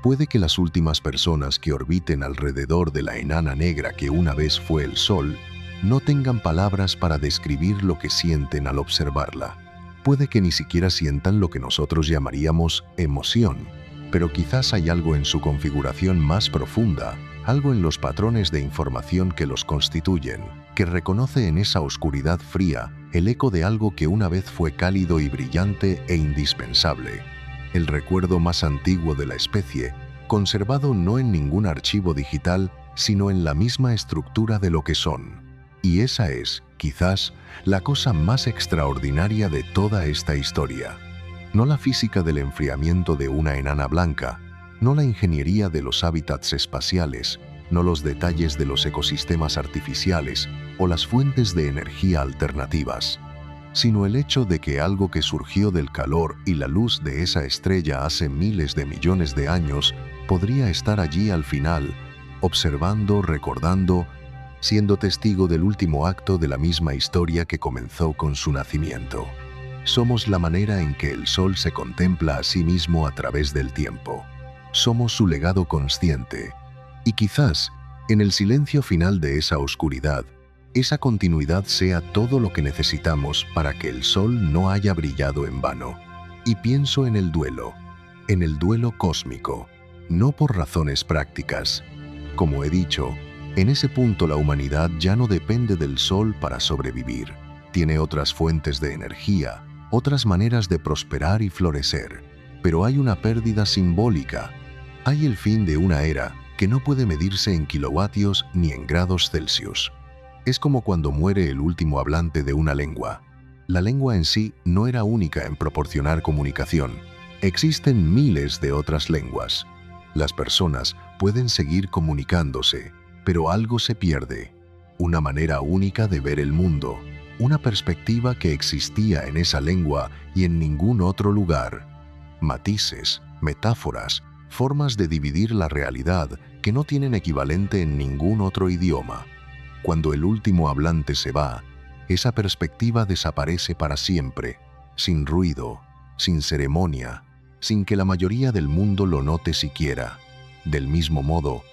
Puede que las últimas personas que orbiten alrededor de la enana negra que una vez fue el Sol no tengan palabras para describir lo que sienten al observarla. Puede que ni siquiera sientan lo que nosotros llamaríamos emoción, pero quizás hay algo en su configuración más profunda, algo en los patrones de información que los constituyen, que reconoce en esa oscuridad fría el eco de algo que una vez fue cálido y brillante e indispensable. El recuerdo más antiguo de la especie, conservado no en ningún archivo digital, sino en la misma estructura de lo que son. Y esa es, quizás, la cosa más extraordinaria de toda esta historia. No la física del enfriamiento de una enana blanca, no la ingeniería de los hábitats espaciales, no los detalles de los ecosistemas artificiales o las fuentes de energía alternativas, sino el hecho de que algo que surgió del calor y la luz de esa estrella hace miles de millones de años podría estar allí al final, observando, recordando, siendo testigo del último acto de la misma historia que comenzó con su nacimiento. Somos la manera en que el Sol se contempla a sí mismo a través del tiempo. Somos su legado consciente. Y quizás, en el silencio final de esa oscuridad, esa continuidad sea todo lo que necesitamos para que el Sol no haya brillado en vano. Y pienso en el duelo cósmico, no por razones prácticas. Como he dicho, en ese punto la humanidad ya no depende del Sol para sobrevivir. Tiene otras fuentes de energía, otras maneras de prosperar y florecer. Pero hay una pérdida simbólica. Hay el fin de una era que no puede medirse en kilovatios ni en grados Celsius. Es como cuando muere el último hablante de una lengua. La lengua en sí no era única en proporcionar comunicación. Existen miles de otras lenguas. Las personas pueden seguir comunicándose, pero algo se pierde. Una manera única de ver el mundo, una perspectiva que existía en esa lengua y en ningún otro lugar. Matices, metáforas, formas de dividir la realidad que no tienen equivalente en ningún otro idioma. Cuando el último hablante se va, esa perspectiva desaparece para siempre, sin ruido, sin ceremonia, sin que la mayoría del mundo lo note siquiera. Del mismo modo,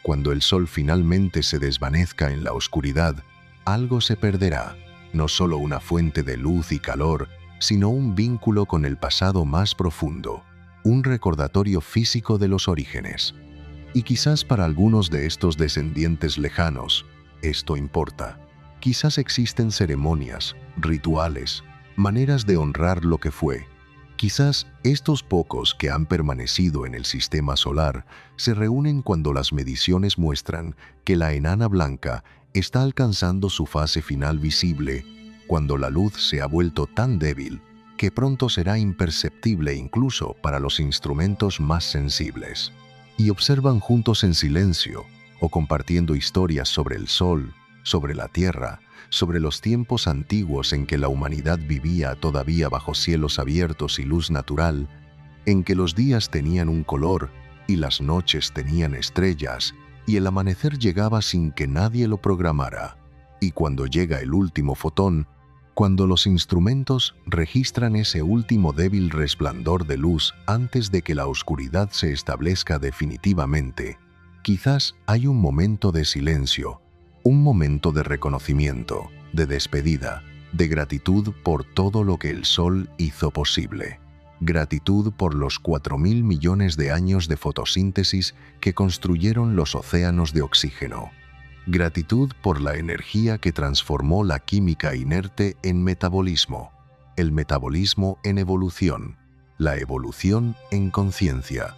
Cuando el sol finalmente se desvanezca en la oscuridad, algo se perderá, no solo una fuente de luz y calor, sino un vínculo con el pasado más profundo, un recordatorio físico de los orígenes. Y quizás para algunos de estos descendientes lejanos, esto importa. Quizás existen ceremonias, rituales, maneras de honrar lo que fue. Quizás estos pocos que han permanecido en el sistema solar se reúnen cuando las mediciones muestran que la enana blanca está alcanzando su fase final visible, cuando la luz se ha vuelto tan débil que pronto será imperceptible incluso para los instrumentos más sensibles. Y observan juntos en silencio o compartiendo historias sobre el sol, sobre la tierra, sobre los tiempos antiguos en que la humanidad vivía todavía bajo cielos abiertos y luz natural, en que los días tenían un color y las noches tenían estrellas y el amanecer llegaba sin que nadie lo programara. Y cuando llega el último fotón, cuando los instrumentos registran ese último débil resplandor de luz antes de que la oscuridad se establezca definitivamente, quizás hay un momento de silencio, un momento de reconocimiento, de despedida, de gratitud por todo lo que el sol hizo posible. Gratitud por los 4.000 millones de años de fotosíntesis que construyeron los océanos de oxígeno. Gratitud por la energía que transformó la química inerte en metabolismo, el metabolismo en evolución, la evolución en conciencia.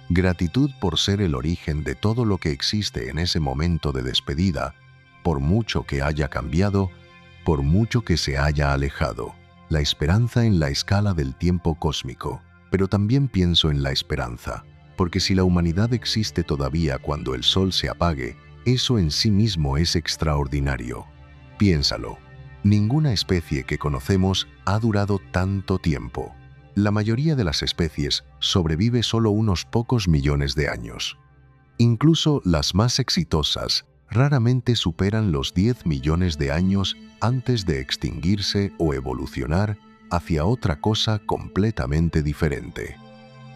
Gratitud por ser el origen de todo lo que existe en ese momento de despedida, por mucho que haya cambiado, por mucho que se haya alejado. La esperanza en la escala del tiempo cósmico, pero también pienso en la esperanza, porque si la humanidad existe todavía cuando el sol se apague, eso en sí mismo es extraordinario. Piénsalo, ninguna especie que conocemos ha durado tanto tiempo. La mayoría de las especies sobrevive solo unos pocos millones de años. Incluso las más exitosas raramente superan los 10 millones de años antes de extinguirse o evolucionar hacia otra cosa completamente diferente.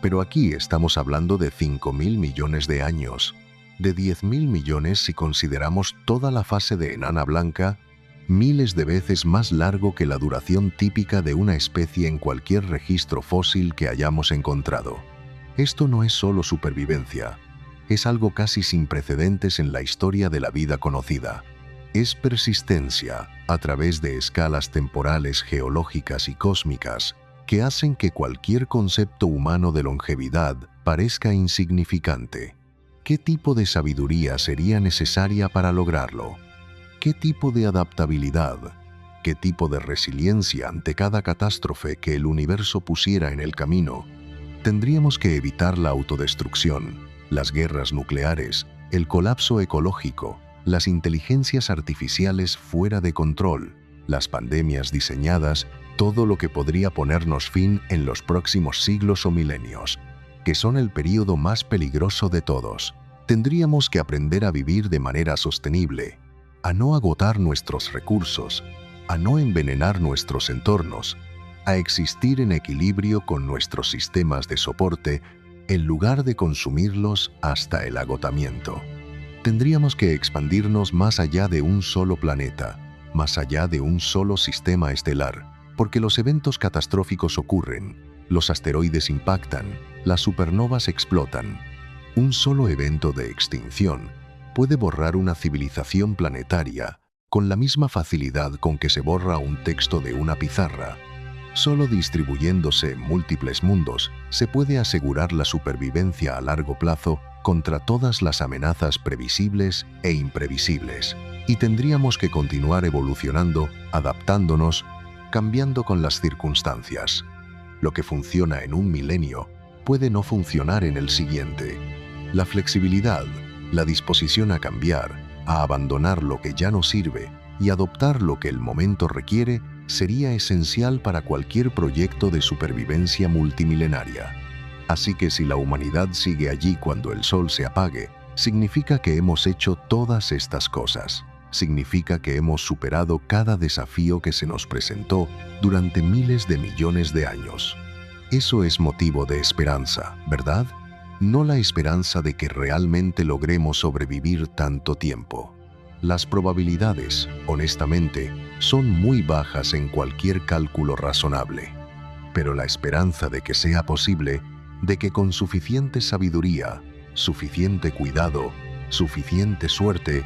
Pero aquí estamos hablando de 5.000 millones de años, de 10.000 millones si consideramos toda la fase de enana blanca, miles de veces más largo que la duración típica de una especie en cualquier registro fósil que hayamos encontrado. Esto no es solo supervivencia, es algo casi sin precedentes en la historia de la vida conocida. Es persistencia a través de escalas temporales, geológicas y cósmicas que hacen que cualquier concepto humano de longevidad parezca insignificante. ¿Qué tipo de sabiduría sería necesaria para lograrlo? ¿Qué tipo de adaptabilidad? ¿Qué tipo de resiliencia ante cada catástrofe que el universo pusiera en el camino? Tendríamos que evitar la autodestrucción, las guerras nucleares, el colapso ecológico, las inteligencias artificiales fuera de control, las pandemias diseñadas, todo lo que podría ponernos fin en los próximos siglos o milenios, que son el período más peligroso de todos. Tendríamos que aprender a vivir de manera sostenible, a no agotar nuestros recursos, a no envenenar nuestros entornos, a existir en equilibrio con nuestros sistemas de soporte en lugar de consumirlos hasta el agotamiento. Tendríamos que expandirnos más allá de un solo planeta, más allá de un solo sistema estelar, porque los eventos catastróficos ocurren, los asteroides impactan, las supernovas explotan. Un solo evento de extinción puede borrar una civilización planetaria con la misma facilidad con que se borra un texto de una pizarra. Solo distribuyéndose en múltiples mundos se puede asegurar la supervivencia a largo plazo contra todas las amenazas previsibles e imprevisibles. Y tendríamos que continuar evolucionando, adaptándonos, cambiando con las circunstancias. Lo que funciona en un milenio puede no funcionar en el siguiente. La flexibilidad, la disposición a cambiar, a abandonar lo que ya no sirve y adoptar lo que el momento requiere sería esencial para cualquier proyecto de supervivencia multimilenaria. Así que si la humanidad sigue allí cuando el sol se apague, significa que hemos hecho todas estas cosas. Significa que hemos superado cada desafío que se nos presentó durante miles de millones de años. Eso es motivo de esperanza, ¿verdad? no la esperanza de que realmente logremos sobrevivir tanto tiempo. Las probabilidades, honestamente, son muy bajas en cualquier cálculo razonable, pero la esperanza de que sea posible, de que con suficiente sabiduría, suficiente cuidado, suficiente suerte,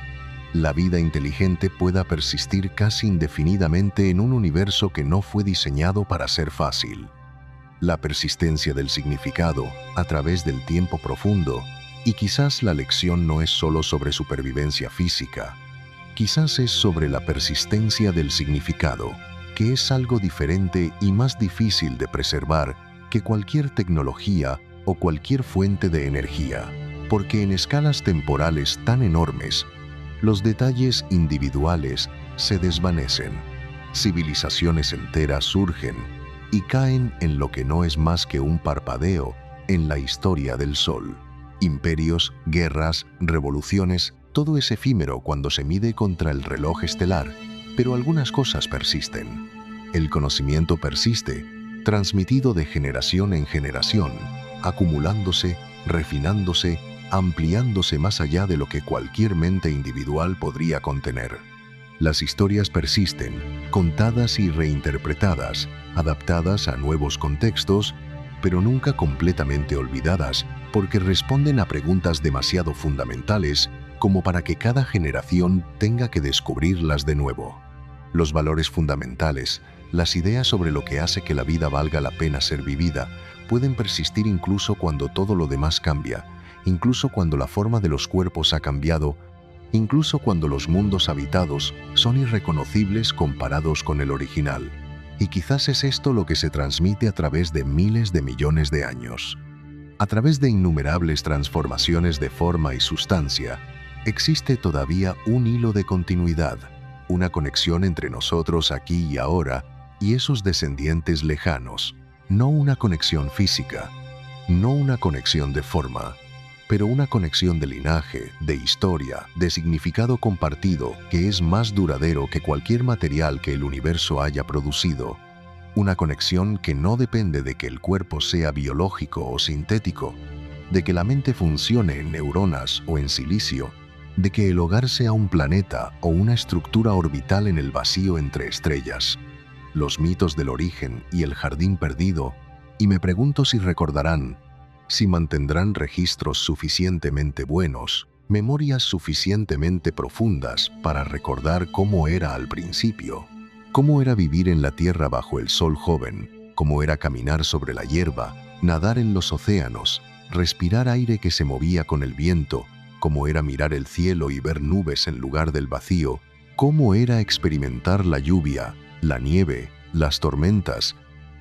la vida inteligente pueda persistir casi indefinidamente en un universo que no fue diseñado para ser fácil. La persistencia del significado a través del tiempo profundo, y quizás la lección no es solo sobre supervivencia física, quizás es sobre la persistencia del significado, que es algo diferente y más difícil de preservar que cualquier tecnología o cualquier fuente de energía, porque en escalas temporales tan enormes, los detalles individuales se desvanecen, civilizaciones enteras surgen y caen en lo que no es más que un parpadeo en la historia del Sol. Imperios, guerras, revoluciones, todo es efímero cuando se mide contra el reloj estelar, pero algunas cosas persisten. El conocimiento persiste, transmitido de generación en generación, acumulándose, refinándose, ampliándose más allá de lo que cualquier mente individual podría contener. Las historias persisten, contadas y reinterpretadas, adaptadas a nuevos contextos, pero nunca completamente olvidadas, porque responden a preguntas demasiado fundamentales como para que cada generación tenga que descubrirlas de nuevo. Los valores fundamentales, las ideas sobre lo que hace que la vida valga la pena ser vivida, pueden persistir incluso cuando todo lo demás cambia, incluso cuando la forma de los cuerpos ha cambiado, incluso cuando los mundos habitados son irreconocibles comparados con el original. Y quizás es esto lo que se transmite a través de miles de millones de años. A través de innumerables transformaciones de forma y sustancia, existe todavía un hilo de continuidad, una conexión entre nosotros aquí y ahora y esos descendientes lejanos. No una conexión física, no una conexión de forma, pero una conexión de linaje, de historia, de significado compartido que es más duradero que cualquier material que el universo haya producido. Una conexión que no depende de que el cuerpo sea biológico o sintético, de que la mente funcione en neuronas o en silicio, de que el hogar sea un planeta o una estructura orbital en el vacío entre estrellas. Los mitos del origen y el jardín perdido, y me pregunto si recordarán, si mantendrán registros suficientemente buenos, memorias suficientemente profundas para recordar cómo era al principio, cómo era vivir en la tierra bajo el sol joven, cómo era caminar sobre la hierba, nadar en los océanos, respirar aire que se movía con el viento, cómo era mirar el cielo y ver nubes en lugar del vacío, cómo era experimentar la lluvia, la nieve, las tormentas,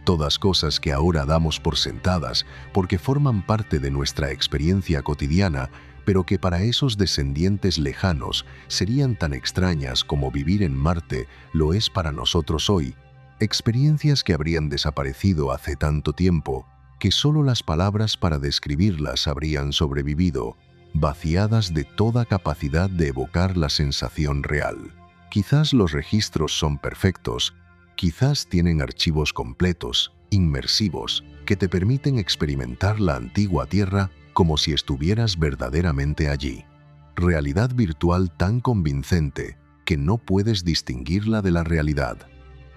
todas cosas que ahora damos por sentadas porque forman parte de nuestra experiencia cotidiana, pero que para esos descendientes lejanos serían tan extrañas como vivir en Marte lo es para nosotros hoy, experiencias que habrían desaparecido hace tanto tiempo que solo las palabras para describirlas habrían sobrevivido, vaciadas de toda capacidad de evocar la sensación real. Quizás los registros son perfectos, quizás tienen archivos completos, inmersivos, que te permiten experimentar la antigua Tierra como si estuvieras verdaderamente allí. Realidad virtual tan convincente que no puedes distinguirla de la realidad.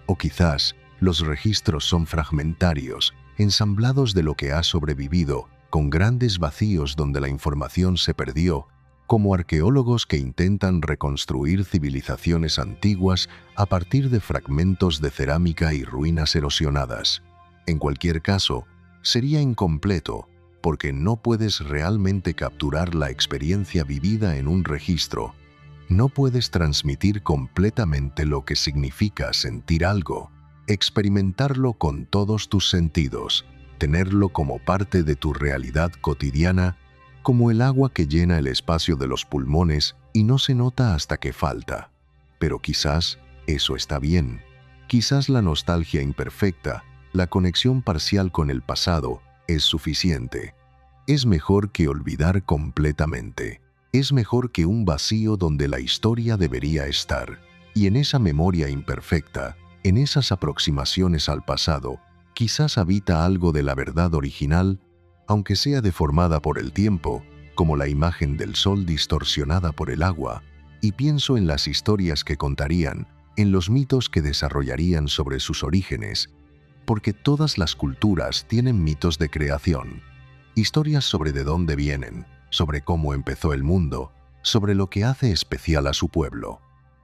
O quizás los registros son fragmentarios, ensamblados de lo que ha sobrevivido, con grandes vacíos donde la información se perdió, como arqueólogos que intentan reconstruir civilizaciones antiguas a partir de fragmentos de cerámica y ruinas erosionadas. En cualquier caso, sería incompleto, porque no puedes realmente capturar la experiencia vivida en un registro. No puedes transmitir completamente lo que significa sentir algo, experimentarlo con todos tus sentidos, tenerlo como parte de tu realidad cotidiana, como el agua que llena el espacio de los pulmones y no se nota hasta que falta. Pero quizás eso está bien. Quizás la nostalgia imperfecta, la conexión parcial con el pasado, es suficiente. Es mejor que olvidar completamente. Es mejor que un vacío donde la historia debería estar. Y en esa memoria imperfecta, en esas aproximaciones al pasado, quizás habita algo de la verdad original, aunque sea deformada por el tiempo, como la imagen del sol distorsionada por el agua, y pienso en las historias que contarían, en los mitos que desarrollarían sobre sus orígenes, porque todas las culturas tienen mitos de creación, historias sobre de dónde vienen, sobre cómo empezó el mundo, sobre lo que hace especial a su pueblo.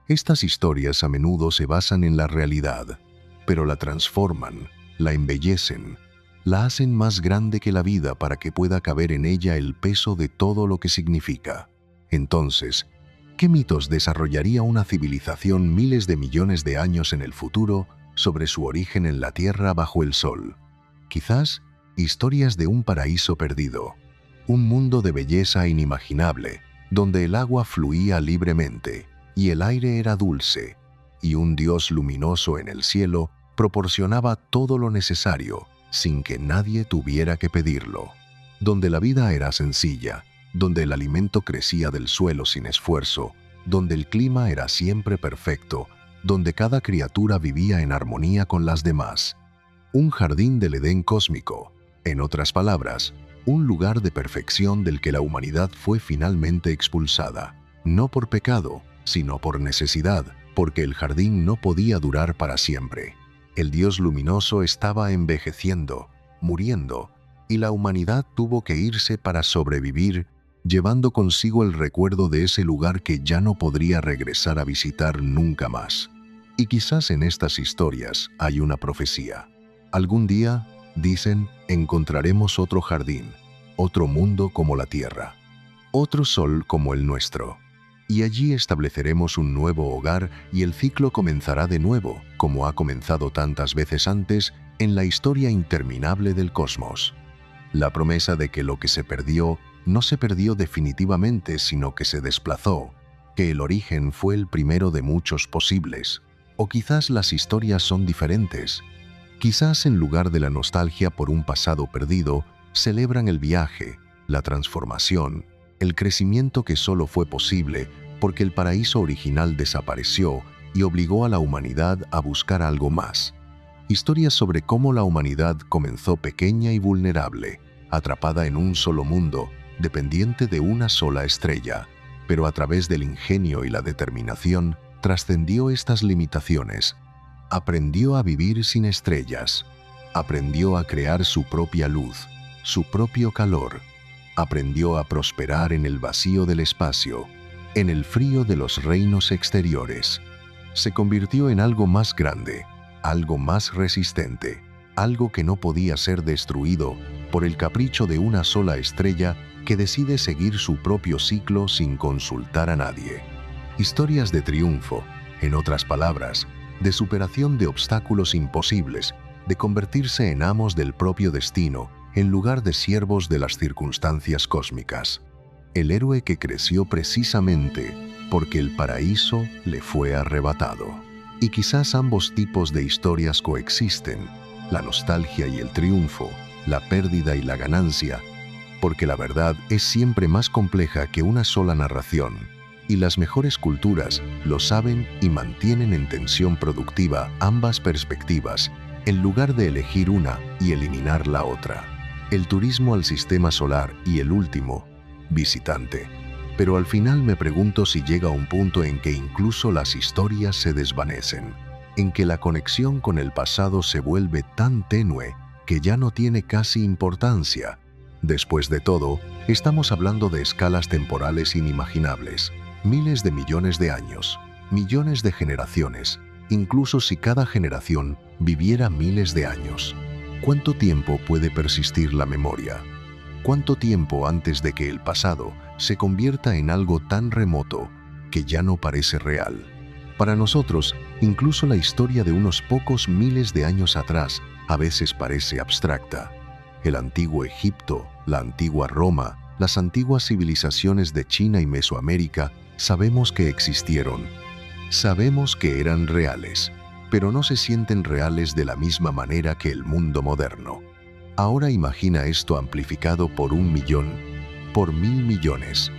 Estas historias a menudo se basan en la realidad, pero la transforman, la embellecen, la hacen más grande que la vida para que pueda caber en ella el peso de todo lo que significa. Entonces, ¿qué mitos desarrollaría una civilización miles de millones de años en el futuro sobre su origen en la Tierra bajo el Sol? Quizás historias de un paraíso perdido, un mundo de belleza inimaginable, donde el agua fluía libremente y el aire era dulce, y un Dios luminoso en el cielo proporcionaba todo lo necesario sin que nadie tuviera que pedirlo, donde la vida era sencilla, donde el alimento crecía del suelo sin esfuerzo, donde el clima era siempre perfecto, donde cada criatura vivía en armonía con las demás. Un jardín del Edén cósmico, en otras palabras, un lugar de perfección del que la humanidad fue finalmente expulsada, no por pecado, sino por necesidad, porque el jardín no podía durar para siempre. El Dios luminoso estaba envejeciendo, muriendo, y la humanidad tuvo que irse para sobrevivir, llevando consigo el recuerdo de ese lugar que ya no podría regresar a visitar nunca más. Y quizás en estas historias hay una profecía. Algún día, dicen, encontraremos otro jardín, otro mundo como la Tierra, otro sol como el nuestro. Y allí estableceremos un nuevo hogar y el ciclo comenzará de nuevo, como ha comenzado tantas veces antes en la historia interminable del cosmos. La promesa de que lo que se perdió no se perdió definitivamente, sino que se desplazó, que el origen fue el primero de muchos posibles. O quizás las historias son diferentes. Quizás en lugar de la nostalgia por un pasado perdido, celebran el viaje, la transformación, el crecimiento que solo fue posible porque el paraíso original desapareció y obligó a la humanidad a buscar algo más. Historias sobre cómo la humanidad comenzó pequeña y vulnerable, atrapada en un solo mundo, dependiente de una sola estrella, pero a través del ingenio y la determinación trascendió estas limitaciones, aprendió a vivir sin estrellas, aprendió a crear su propia luz, su propio calor, aprendió a prosperar en el vacío del espacio, en el frío de los reinos exteriores. Se convirtió en algo más grande, algo más resistente, algo que no podía ser destruido por el capricho de una sola estrella que decide seguir su propio ciclo sin consultar a nadie. Historias de triunfo, en otras palabras, de superación de obstáculos imposibles, de convertirse en amos del propio destino, en lugar de siervos de las circunstancias cósmicas. El héroe que creció precisamente porque el paraíso le fue arrebatado. Y quizás ambos tipos de historias coexisten, la nostalgia y el triunfo, la pérdida y la ganancia, porque la verdad es siempre más compleja que una sola narración, y las mejores culturas lo saben y mantienen en tensión productiva ambas perspectivas, en lugar de elegir una y eliminar la otra. El turismo al sistema solar y el último, visitante. Pero al final me pregunto si llega un punto en que incluso las historias se desvanecen, en que la conexión con el pasado se vuelve tan tenue que ya no tiene casi importancia. Después de todo, estamos hablando de escalas temporales inimaginables, miles de millones de años, millones de generaciones, incluso si cada generación viviera miles de años. ¿Cuánto tiempo puede persistir la memoria? ¿Cuánto tiempo antes de que el pasado se convierta en algo tan remoto que ya no parece real? Para nosotros, incluso la historia de unos pocos miles de años atrás a veces parece abstracta. El antiguo Egipto, la antigua Roma, las antiguas civilizaciones de China y Mesoamérica, sabemos que existieron. Sabemos que eran reales, pero no se sienten reales de la misma manera que el mundo moderno. Ahora imagina esto amplificado por 1 millón, por 1000 millones.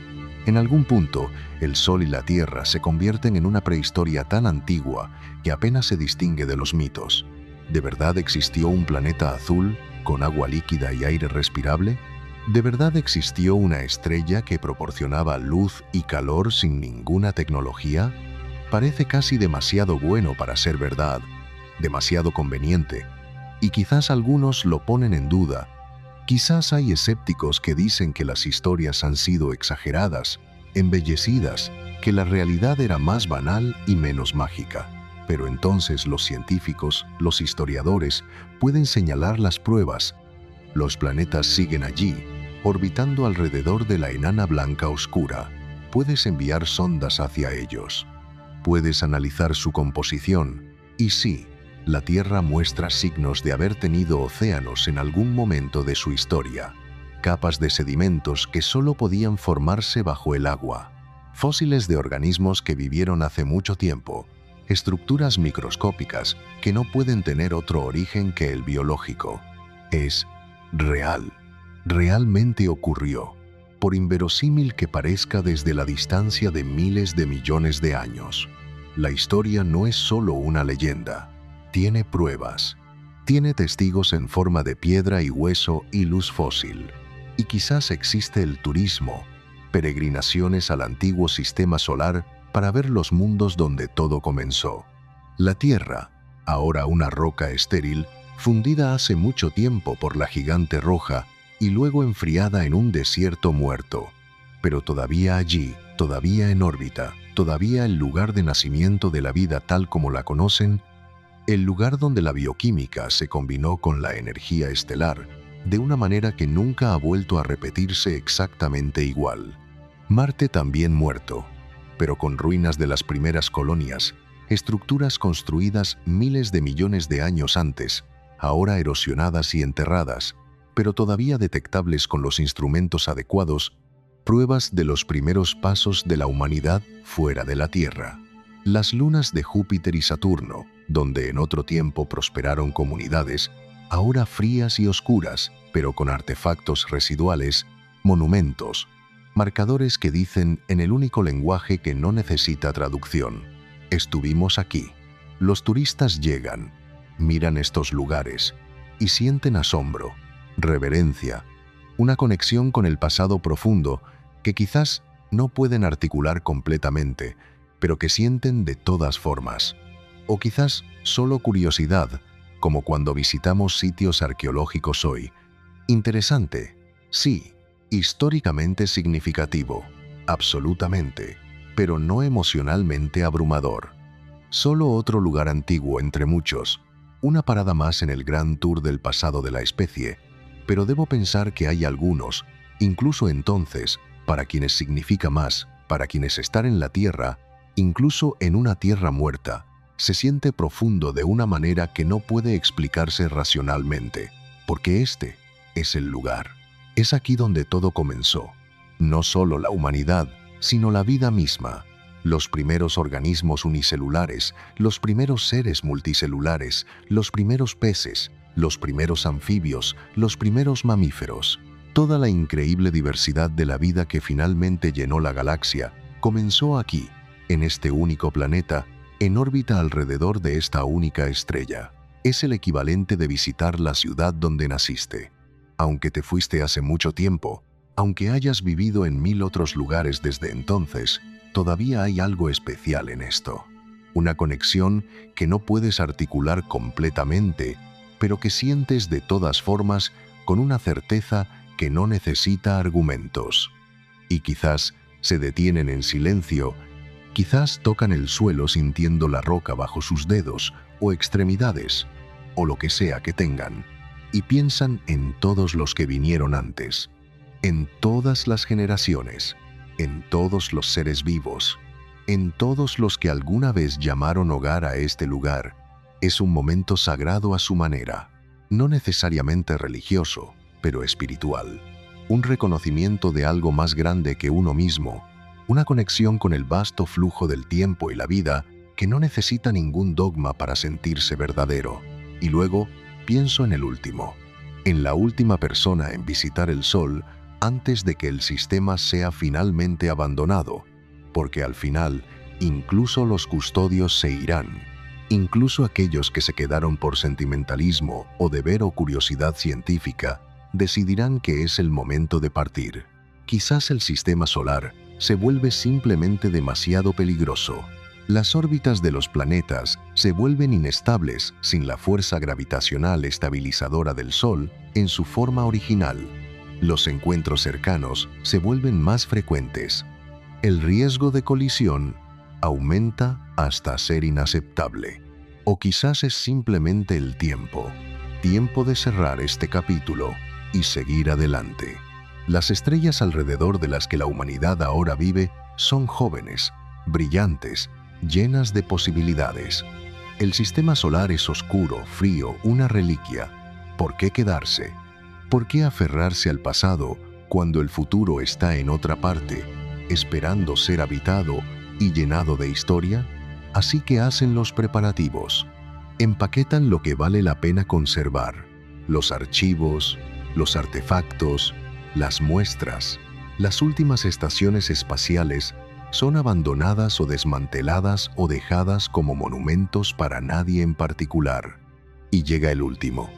En algún punto, el Sol y la Tierra se convierten en una prehistoria tan antigua que apenas se distingue de los mitos. ¿De verdad existió un planeta azul, con agua líquida y aire respirable? ¿De verdad existió una estrella que proporcionaba luz y calor sin ninguna tecnología? Parece casi demasiado bueno para ser verdad, demasiado conveniente, y quizás algunos lo ponen en duda. Quizás hay escépticos que dicen que las historias han sido exageradas, embellecidas, que la realidad era más banal y menos mágica. Pero entonces los científicos, los historiadores, pueden señalar las pruebas. Los planetas siguen allí, orbitando alrededor de la enana blanca oscura. Puedes enviar sondas hacia ellos. Puedes analizar su composición. Y sí, la Tierra muestra signos de haber tenido océanos en algún momento de su historia. Capas de sedimentos que solo podían formarse bajo el agua. Fósiles de organismos que vivieron hace mucho tiempo. Estructuras microscópicas que no pueden tener otro origen que el biológico. Es real. Realmente ocurrió, por inverosímil que parezca desde la distancia de miles de millones de años. La historia no es solo una leyenda, tiene pruebas, tiene testigos en forma de piedra y hueso y luz fósil. Y quizás existe el turismo, peregrinaciones al antiguo sistema solar para ver los mundos donde todo comenzó. La Tierra, ahora una roca estéril, fundida hace mucho tiempo por la gigante roja, y luego enfriada en un desierto muerto, pero todavía allí, todavía en órbita, todavía el lugar de nacimiento de la vida tal como la conocen, el lugar donde la bioquímica se combinó con la energía estelar de una manera que nunca ha vuelto a repetirse exactamente igual. Marte también muerto, pero con ruinas de las primeras colonias, estructuras construidas miles de millones de años antes, ahora erosionadas y enterradas, pero todavía detectables con los instrumentos adecuados, pruebas de los primeros pasos de la humanidad fuera de la Tierra. Las lunas de Júpiter y Saturno, donde en otro tiempo prosperaron comunidades, ahora frías y oscuras, pero con artefactos residuales, monumentos, marcadores que dicen en el único lenguaje que no necesita traducción: estuvimos aquí. Los turistas llegan, miran estos lugares y sienten asombro, reverencia, una conexión con el pasado profundo que quizás no pueden articular completamente, pero que sienten de todas formas. O quizás solo curiosidad, como cuando visitamos sitios arqueológicos hoy. Interesante, sí, históricamente significativo, absolutamente, pero no emocionalmente abrumador. Solo otro lugar antiguo entre muchos, una parada más en el gran tour del pasado de la especie, pero debo pensar que hay algunos, incluso entonces, para quienes significa más, para quienes estar en la Tierra, incluso en una Tierra muerta, se siente profundo de una manera que no puede explicarse racionalmente, porque este es el lugar. Es aquí donde todo comenzó. No solo la humanidad, sino la vida misma. Los primeros organismos unicelulares, los primeros seres multicelulares, los primeros peces, los primeros anfibios, los primeros mamíferos. Toda la increíble diversidad de la vida que finalmente llenó la galaxia comenzó aquí, en este único planeta, en órbita alrededor de esta única estrella. Es el equivalente de visitar la ciudad donde naciste. Aunque te fuiste hace mucho tiempo, aunque hayas vivido en 1000 otros lugares desde entonces, todavía hay algo especial en esto. Una conexión que no puedes articular completamente, pero que sientes de todas formas con una certeza que no necesita argumentos. Y quizás se detienen en silencio, quizás tocan el suelo sintiendo la roca bajo sus dedos o extremidades, o lo que sea que tengan, y piensan en todos los que vinieron antes, en todas las generaciones, en todos los seres vivos, en todos los que alguna vez llamaron hogar a este lugar. Es un momento sagrado a su manera, no necesariamente religioso, pero espiritual. Un reconocimiento de algo más grande que uno mismo, una conexión con el vasto flujo del tiempo y la vida que no necesita ningún dogma para sentirse verdadero. Y luego pienso en el último, en la última persona en visitar el Sol antes de que el sistema sea finalmente abandonado, porque al final incluso los custodios se irán. Incluso aquellos que se quedaron por sentimentalismo o deber o curiosidad científica decidirán que es el momento de partir. Quizás el sistema solar se vuelve simplemente demasiado peligroso. Las órbitas de los planetas se vuelven inestables sin la fuerza gravitacional estabilizadora del Sol en su forma original. Los encuentros cercanos se vuelven más frecuentes. El riesgo de colisión aumenta hasta ser inaceptable. O quizás es simplemente el tiempo de cerrar este capítulo y seguir adelante. Las estrellas alrededor de las que la humanidad ahora vive son jóvenes, brillantes, llenas de posibilidades. El sistema solar es oscuro, frío, una reliquia. ¿Por qué quedarse? ¿Por qué aferrarse al pasado cuando el futuro está en otra parte, esperando ser habitado y llenado de historia? Así que hacen los preparativos. Empaquetan lo que vale la pena conservar: los archivos, los artefactos, las muestras. Las últimas estaciones espaciales son abandonadas o desmanteladas o dejadas como monumentos para nadie en particular. Y llega el último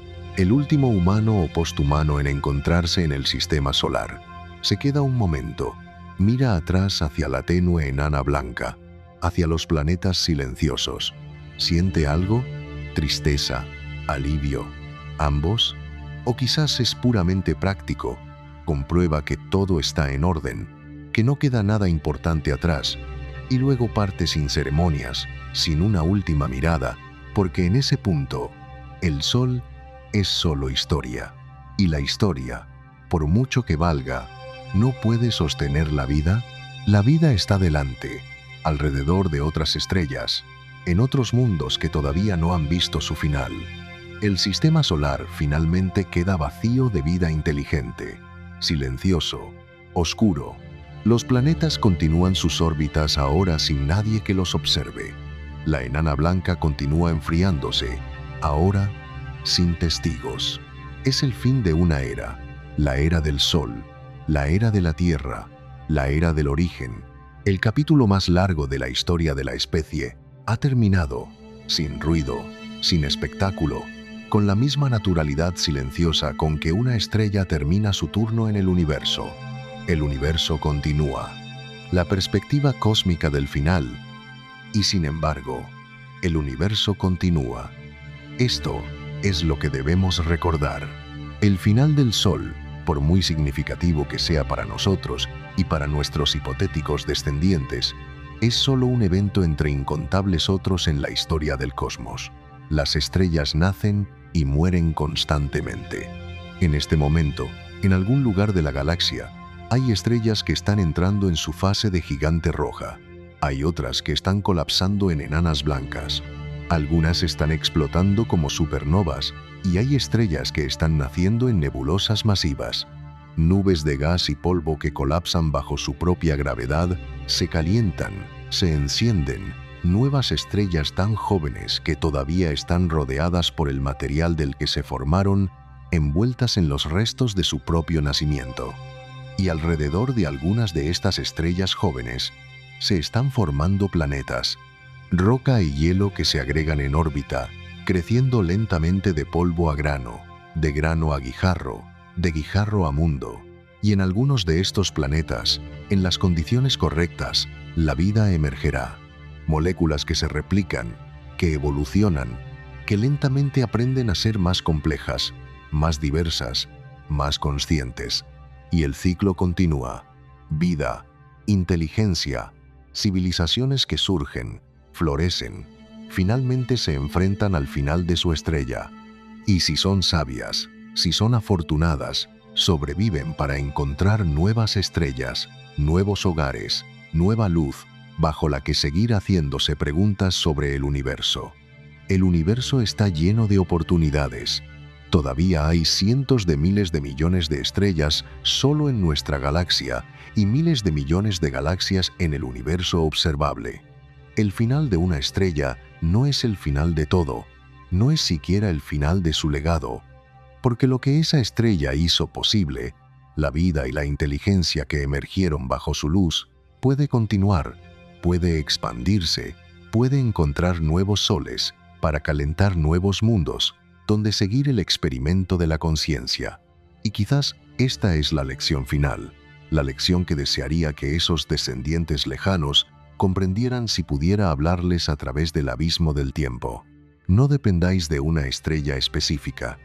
humano o posthumano en encontrarse en el sistema solar. Se queda un momento, mira atrás hacia la tenue enana blanca, hacia los planetas silenciosos. ¿Siente algo? ¿Tristeza? ¿Alivio? ¿Ambos? O quizás es puramente práctico. Comprueba que todo está en orden, que no queda nada importante atrás, y luego parte sin ceremonias, sin una última mirada, porque en ese punto, el Sol es solo historia. Y la historia, por mucho que valga, ¿no puede sostener la vida? La vida está delante, alrededor de otras estrellas, en otros mundos que todavía no han visto su final. El sistema solar finalmente queda vacío de vida inteligente, silencioso, oscuro. Los planetas continúan sus órbitas ahora sin nadie que los observe. La enana blanca continúa enfriándose, ahora sin testigos. Es el fin de una era, la era del Sol, la era de la Tierra, la era del origen. El capítulo más largo de la historia de la especie ha terminado, sin ruido, sin espectáculo, con la misma naturalidad silenciosa con que una estrella termina su turno en el universo. El universo continúa, la perspectiva cósmica del final, y sin embargo, el universo continúa. Esto es lo que debemos recordar. El final del Sol, por muy significativo que sea para nosotros y para nuestros hipotéticos descendientes, es solo un evento entre incontables otros en la historia del cosmos. Las estrellas nacen y mueren constantemente. En este momento, en algún lugar de la galaxia, hay estrellas que están entrando en su fase de gigante roja. Hay otras que están colapsando en enanas blancas. Algunas están explotando como supernovas y hay estrellas que están naciendo en nebulosas masivas. Nubes de gas y polvo que colapsan bajo su propia gravedad, se calientan, se encienden, nuevas estrellas tan jóvenes que todavía están rodeadas por el material del que se formaron, envueltas en los restos de su propio nacimiento. Y alrededor de algunas de estas estrellas jóvenes, se están formando planetas, roca y hielo que se agregan en órbita, creciendo lentamente de polvo a grano, de grano a guijarro, de guijarro a mundo. Y en algunos de estos planetas, en las condiciones correctas, la vida emergerá. Moléculas que se replican, que evolucionan, que lentamente aprenden a ser más complejas, más diversas, más conscientes. Y el ciclo continúa. Vida, inteligencia, civilizaciones que surgen, florecen, finalmente se enfrentan al final de su estrella. Y si son sabias, si son afortunadas, sobreviven para encontrar nuevas estrellas, nuevos hogares, nueva luz, bajo la que seguir haciéndose preguntas sobre el universo. El universo está lleno de oportunidades. Todavía hay cientos de miles de millones de estrellas solo en nuestra galaxia y miles de millones de galaxias en el universo observable. El final de una estrella no es el final de todo, no es siquiera el final de su legado, porque lo que esa estrella hizo posible, la vida y la inteligencia que emergieron bajo su luz, puede continuar, puede expandirse, puede encontrar nuevos soles para calentar nuevos mundos, donde seguir el experimento de la conciencia. Y quizás esta es la lección final, la lección que desearía que esos descendientes lejanos comprendieran si pudiera hablarles a través del abismo del tiempo. No dependáis de una estrella específica.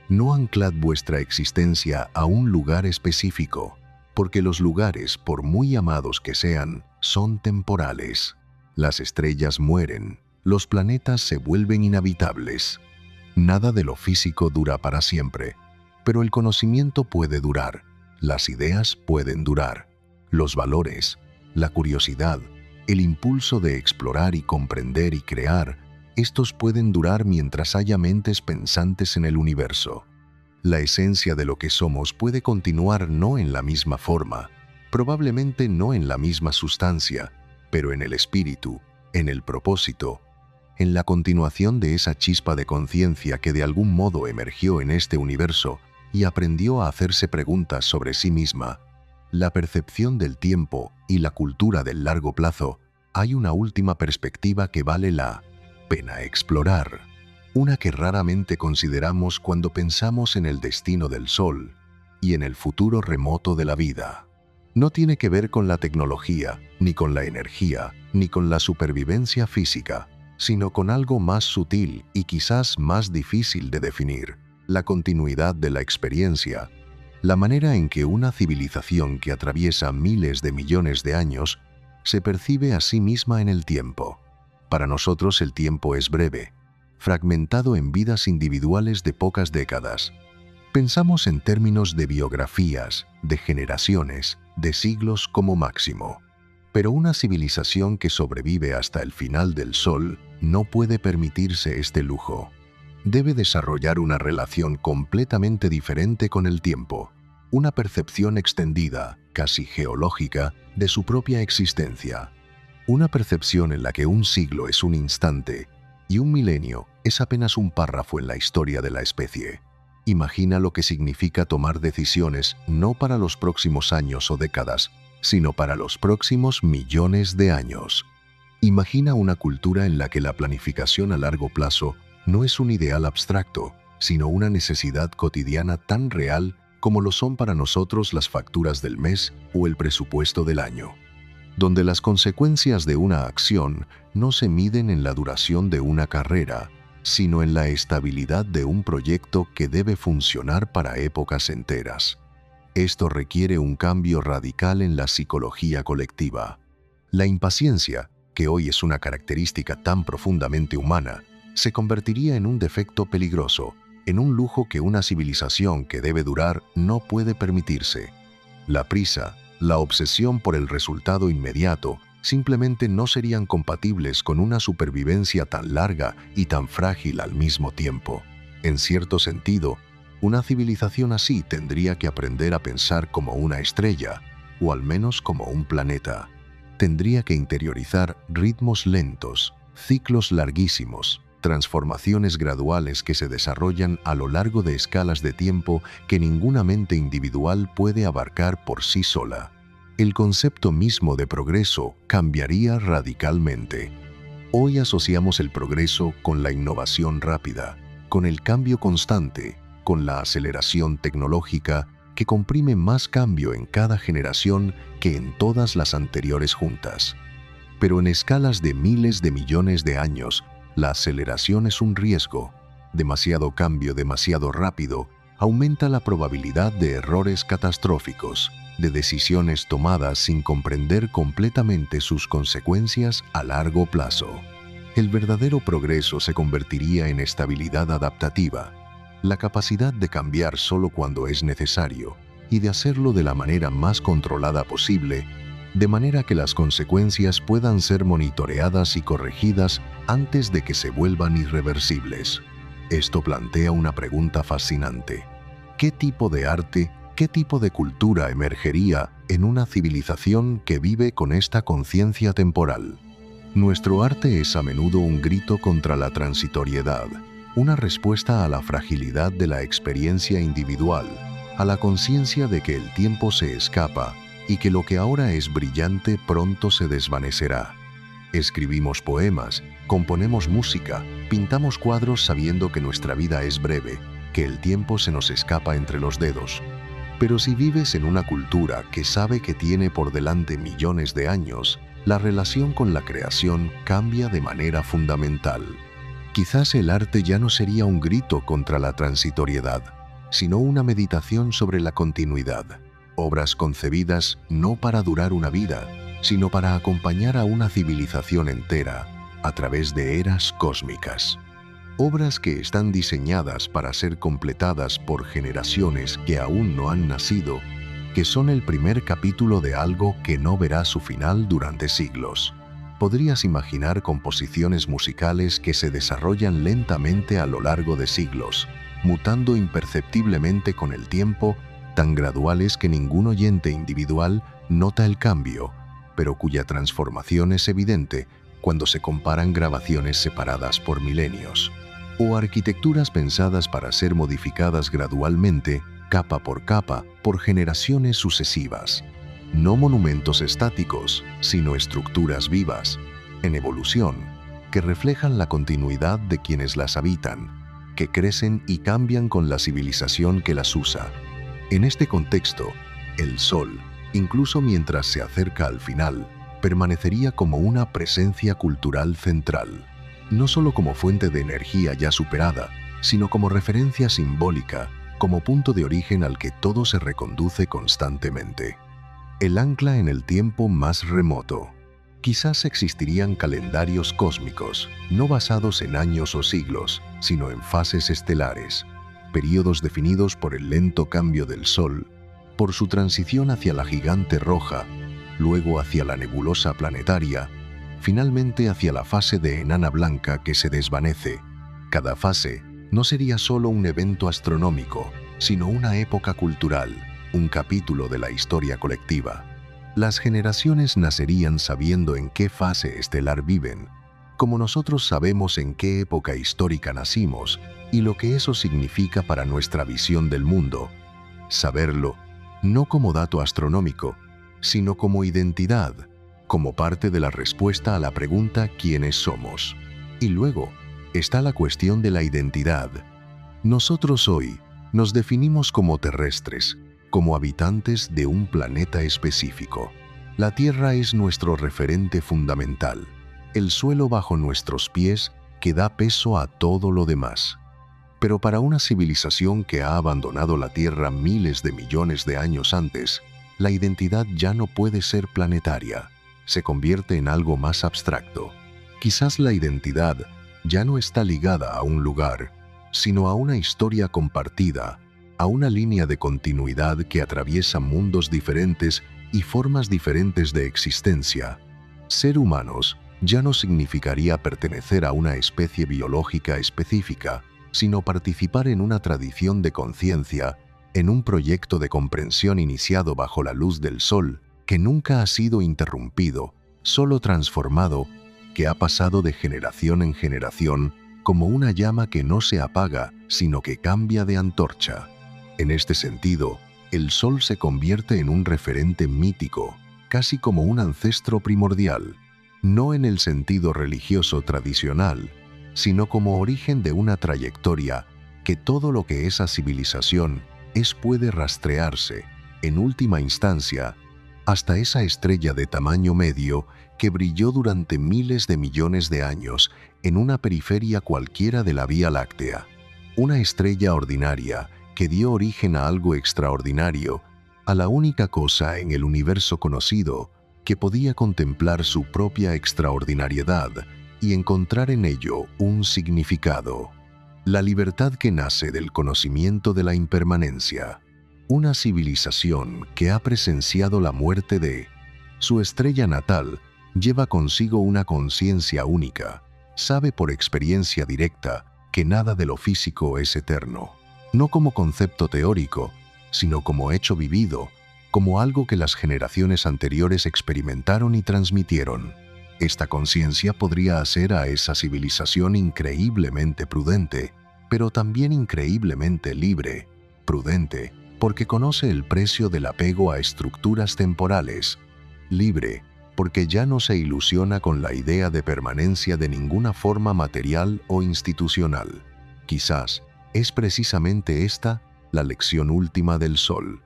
No anclad vuestra existencia a un lugar específico, porque los lugares, por muy amados que sean, son temporales. Las estrellas mueren, los planetas se vuelven inhabitables. Nada de lo físico dura para siempre, pero el conocimiento puede durar, las ideas pueden durar, los valores, la curiosidad, el impulso de explorar y comprender y crear, estos pueden durar mientras haya mentes pensantes en el universo. La esencia de lo que somos puede continuar no en la misma forma, probablemente no en la misma sustancia, pero en el espíritu, en el propósito, en la continuación de esa chispa de conciencia que de algún modo emergió en este universo y aprendió a hacerse preguntas sobre sí misma. La percepción del tiempo y la cultura del largo plazo, hay una última perspectiva que vale la pena explorar, una que raramente consideramos cuando pensamos en el destino del Sol y en el futuro remoto de la vida. No tiene que ver con la tecnología, ni con la energía, ni con la supervivencia física, sino con algo más sutil y quizás más difícil de definir, la continuidad de la experiencia, la manera en que una civilización que atraviesa miles de millones de años se percibe a sí misma en el tiempo. Para nosotros el tiempo es breve, fragmentado en vidas individuales de pocas décadas. Pensamos en términos de biografías, de generaciones, de siglos como máximo. Pero una civilización que sobrevive hasta el final del Sol no puede permitirse este lujo. Debe desarrollar una relación completamente diferente con el tiempo, una percepción extendida, casi geológica, de su propia existencia. Una percepción en la que un siglo es un instante y un milenio es apenas un párrafo en la historia de la especie. Imagina lo que significa tomar decisiones no para los próximos años o décadas, sino para los próximos millones de años. Imagina una cultura en la que la planificación a largo plazo no es un ideal abstracto, sino una necesidad cotidiana tan real como lo son para nosotros las facturas del mes o el presupuesto del año, donde las consecuencias de una acción no se miden en la duración de una carrera, sino en la estabilidad de un proyecto que debe funcionar para épocas enteras. Esto requiere un cambio radical en la psicología colectiva. La impaciencia, que hoy es una característica tan profundamente humana, se convertiría en un defecto peligroso, en un lujo que una civilización que debe durar no puede permitirse. La prisa, la obsesión por el resultado inmediato, simplemente no serían compatibles con una supervivencia tan larga y tan frágil al mismo tiempo. En cierto sentido, una civilización así tendría que aprender a pensar como una estrella, o al menos como un planeta. Tendría que interiorizar ritmos lentos, ciclos larguísimos, transformaciones graduales que se desarrollan a lo largo de escalas de tiempo que ninguna mente individual puede abarcar por sí sola. El concepto mismo de progreso cambiaría radicalmente. Hoy asociamos el progreso con la innovación rápida, con el cambio constante, con la aceleración tecnológica que comprime más cambio en cada generación que en todas las anteriores juntas. Pero en escalas de miles de millones de años, la aceleración es un riesgo. Demasiado cambio demasiado rápido aumenta la probabilidad de errores catastróficos, de decisiones tomadas sin comprender completamente sus consecuencias a largo plazo. El verdadero progreso se convertiría en estabilidad adaptativa, la capacidad de cambiar solo cuando es necesario y de hacerlo de la manera más controlada posible, de manera que las consecuencias puedan ser monitoreadas y corregidas antes de que se vuelvan irreversibles. Esto plantea una pregunta fascinante. ¿Qué tipo de arte, qué tipo de cultura emergería en una civilización que vive con esta conciencia temporal? Nuestro arte es a menudo un grito contra la transitoriedad, una respuesta a la fragilidad de la experiencia individual, a la conciencia de que el tiempo se escapa y que lo que ahora es brillante pronto se desvanecerá. Escribimos poemas, componemos música, pintamos cuadros sabiendo que nuestra vida es breve, que el tiempo se nos escapa entre los dedos. Pero si vives en una cultura que sabe que tiene por delante millones de años, la relación con la creación cambia de manera fundamental. Quizás el arte ya no sería un grito contra la transitoriedad, sino una meditación sobre la continuidad. Obras concebidas no para durar una vida, sino para acompañar a una civilización entera a través de eras cósmicas. Obras que están diseñadas para ser completadas por generaciones que aún no han nacido, que son el primer capítulo de algo que no verá su final durante siglos. Podrías imaginar composiciones musicales que se desarrollan lentamente a lo largo de siglos, mutando imperceptiblemente con el tiempo, tan graduales que ningún oyente individual nota el cambio, pero cuya transformación es evidente cuando se comparan grabaciones separadas por milenios. O arquitecturas pensadas para ser modificadas gradualmente, capa por capa, por generaciones sucesivas. No monumentos estáticos, sino estructuras vivas, en evolución, que reflejan la continuidad de quienes las habitan, que crecen y cambian con la civilización que las usa. En este contexto, el Sol, incluso mientras se acerca al final, permanecería como una presencia cultural central, no solo como fuente de energía ya superada, sino como referencia simbólica, como punto de origen al que todo se reconduce constantemente. El ancla en el tiempo más remoto. Quizás existirían calendarios cósmicos, no basados en años o siglos, sino en fases estelares, períodos definidos por el lento cambio del Sol, por su transición hacia la gigante roja, luego hacia la nebulosa planetaria, finalmente hacia la fase de enana blanca que se desvanece. Cada fase no sería solo un evento astronómico, sino una época cultural, un capítulo de la historia colectiva. Las generaciones nacerían sabiendo en qué fase estelar viven, como nosotros sabemos en qué época histórica nacimos y lo que eso significa para nuestra visión del mundo. Saberlo, no como dato astronómico, sino como identidad, como parte de la respuesta a la pregunta ¿quiénes somos? Y luego está la cuestión de la identidad. Nosotros hoy nos definimos como terrestres, como habitantes de un planeta específico. La Tierra es nuestro referente fundamental, el suelo bajo nuestros pies que da peso a todo lo demás. Pero para una civilización que ha abandonado la Tierra miles de millones de años antes, la identidad ya no puede ser planetaria, se convierte en algo más abstracto. Quizás la identidad ya no está ligada a un lugar, sino a una historia compartida, a una línea de continuidad que atraviesa mundos diferentes y formas diferentes de existencia. Ser humanos ya no significaría pertenecer a una especie biológica específica, sino participar en una tradición de conciencia, en un proyecto de comprensión iniciado bajo la luz del Sol, que nunca ha sido interrumpido, solo transformado, que ha pasado de generación en generación, como una llama que no se apaga, sino que cambia de antorcha. En este sentido, el Sol se convierte en un referente mítico, casi como un ancestro primordial, no en el sentido religioso tradicional, sino como origen de una trayectoria que todo lo que esa civilización es puede rastrearse, en última instancia, hasta esa estrella de tamaño medio que brilló durante miles de millones de años en una periferia cualquiera de la Vía Láctea. Una estrella ordinaria que dio origen a algo extraordinario, a la única cosa en el universo conocido que podía contemplar su propia extraordinariedad y encontrar en ello un significado. La libertad que nace del conocimiento de la impermanencia. Una civilización que ha presenciado la muerte de su estrella natal lleva consigo una conciencia única, sabe por experiencia directa que nada de lo físico es eterno, no como concepto teórico, sino como hecho vivido, como algo que las generaciones anteriores experimentaron y transmitieron. Esta conciencia podría hacer a esa civilización increíblemente prudente, pero también increíblemente libre, prudente, porque conoce el precio del apego a estructuras temporales, libre, porque ya no se ilusiona con la idea de permanencia de ninguna forma material o institucional. Quizás, Es precisamente esta la lección última del Sol.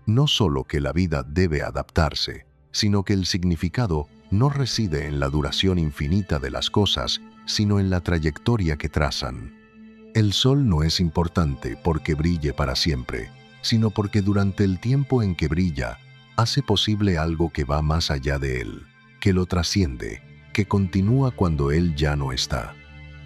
No solo que la vida debe adaptarse, sino que el significado no reside en la duración infinita de las cosas, sino en la trayectoria que trazan. El Sol no es importante porque brille para siempre, sino porque durante el tiempo en que brilla, hace posible algo que va más allá de él, que lo trasciende, que continúa cuando él ya no está.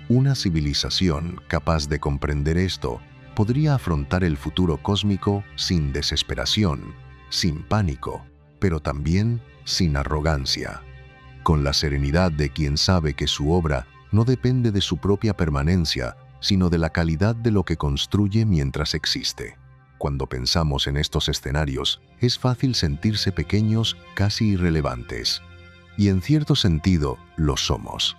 Una civilización capaz de comprender esto podría afrontar el futuro cósmico sin desesperación, sin pánico, pero también sin arrogancia, con la serenidad de quien sabe que su obra no depende de su propia permanencia, sino de la calidad de lo que construye mientras existe. Cuando pensamos en estos escenarios, es fácil sentirse pequeños, casi irrelevantes. Y en cierto sentido, lo somos.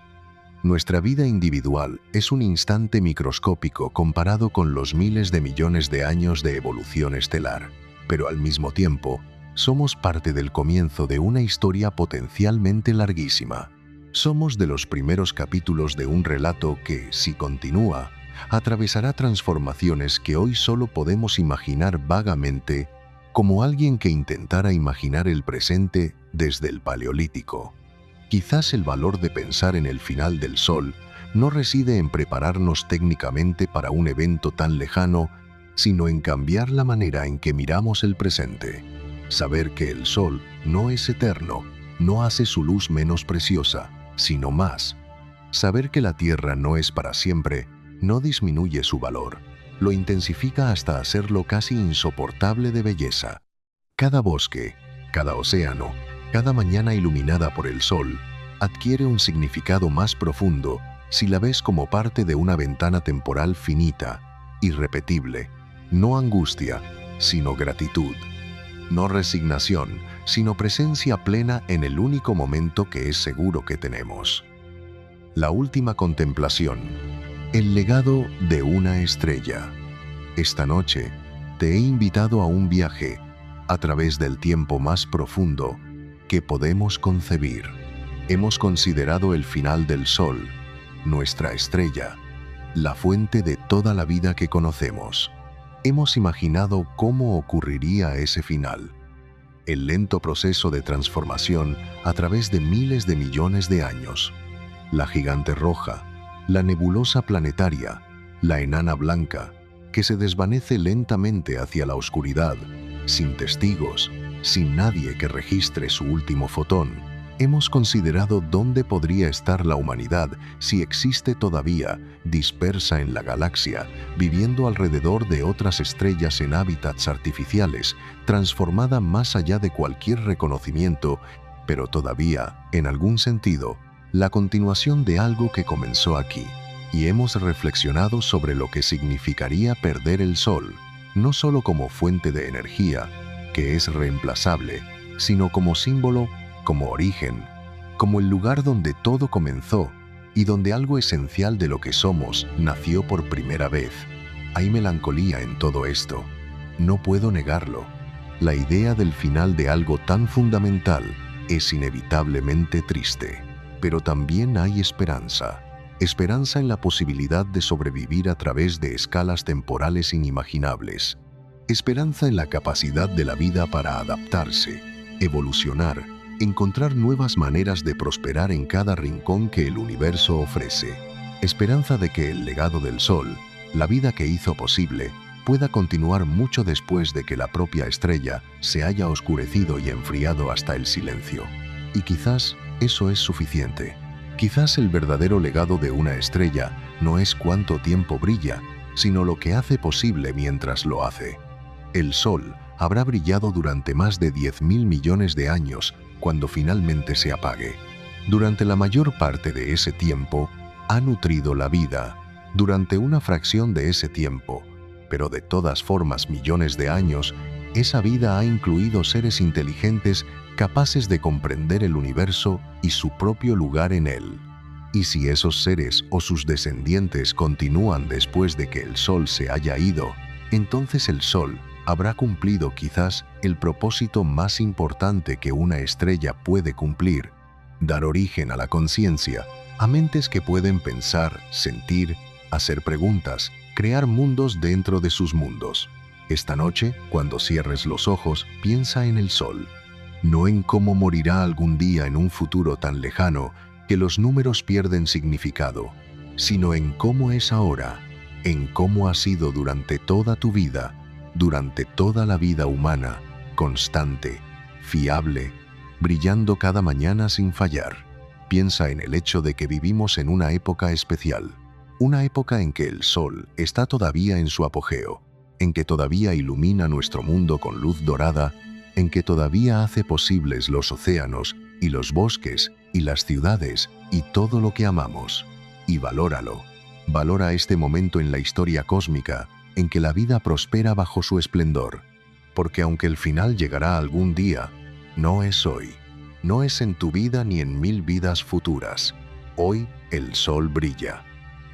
Nuestra vida individual es un instante microscópico comparado con los miles de millones de años de evolución estelar, pero al mismo tiempo, somos parte del comienzo de una historia potencialmente larguísima. Somos de los primeros capítulos de un relato que, si continúa, atravesará transformaciones que hoy solo podemos imaginar vagamente, como alguien que intentara imaginar el presente desde el Paleolítico. Quizás el valor de pensar en el final del Sol no reside en prepararnos técnicamente para un evento tan lejano, sino en cambiar la manera en que miramos el presente. Saber que el Sol no es eterno, no hace su luz menos preciosa, sino más. Saber que la Tierra no es para siempre, no disminuye su valor, lo intensifica hasta hacerlo casi insoportable de belleza. Cada bosque, cada océano, cada mañana iluminada por el sol, adquiere un significado más profundo si la ves como parte de una ventana temporal finita, irrepetible, no angustia, sino gratitud, no resignación, sino presencia plena en el único momento que es seguro que tenemos. La última contemplación. El legado de una estrella. Esta noche te he invitado a un viaje a través del tiempo más profundo que podemos concebir. Hemos considerado el final del Sol, nuestra estrella, la fuente de toda la vida que conocemos. Hemos imaginado cómo ocurriría ese final, el lento proceso de transformación a través de miles de millones de años. La gigante roja, la nebulosa planetaria, la enana blanca, que se desvanece lentamente hacia la oscuridad, sin testigos, sin nadie que registre su último fotón. Hemos considerado dónde podría estar la humanidad si existe todavía, dispersa en la galaxia, viviendo alrededor de otras estrellas en hábitats artificiales, transformada más allá de cualquier reconocimiento, pero todavía, en algún sentido, la continuación de algo que comenzó aquí, y hemos reflexionado sobre lo que significaría perder el Sol, no solo como fuente de energía, que es reemplazable, sino como símbolo, como origen, como el lugar donde todo comenzó y donde algo esencial de lo que somos nació por primera vez. Hay melancolía en todo esto. No puedo negarlo. La idea del final de algo tan fundamental es inevitablemente triste. Pero también hay esperanza. Esperanza en la posibilidad de sobrevivir a través de escalas temporales inimaginables. Esperanza en la capacidad de la vida para adaptarse, evolucionar, encontrar nuevas maneras de prosperar en cada rincón que el universo ofrece. Esperanza de que el legado del Sol, la vida que hizo posible, pueda continuar mucho después de que la propia estrella se haya oscurecido y enfriado hasta el silencio. Y quizás eso es suficiente. Quizás el verdadero legado de una estrella no es cuánto tiempo brilla, sino lo que hace posible mientras lo hace. El Sol habrá brillado durante más de 10.000 millones de años cuando finalmente se apague. Durante la mayor parte de ese tiempo, ha nutrido la vida. Durante una fracción de ese tiempo, pero de todas formas millones de años, esa vida ha incluido seres inteligentes capaces de comprender el universo y su propio lugar en él. Y si esos seres o sus descendientes continúan después de que el Sol se haya ido, entonces el Sol habrá cumplido quizás el propósito más importante que una estrella puede cumplir: dar origen a la conciencia, a mentes que pueden pensar, sentir, hacer preguntas, crear mundos dentro de sus mundos. Esta noche, cuando cierres los ojos, piensa en el sol, no en cómo morirá algún día en un futuro tan lejano que los números pierden significado, sino en cómo es ahora, en cómo ha sido durante toda tu vida, durante toda la vida humana, constante, fiable, brillando cada mañana sin fallar. Piensa en el hecho de que vivimos en una época especial, una época en que el sol está todavía en su apogeo, en que todavía ilumina nuestro mundo con luz dorada, en que todavía hace posibles los océanos y los bosques y las ciudades y todo lo que amamos. Y valóralo. Valora este momento en la historia cósmica en que la vida prospera bajo su esplendor, porque aunque el final llegará algún día, no es hoy, no es en tu vida ni en 1000 vidas futuras. Hoy el sol brilla.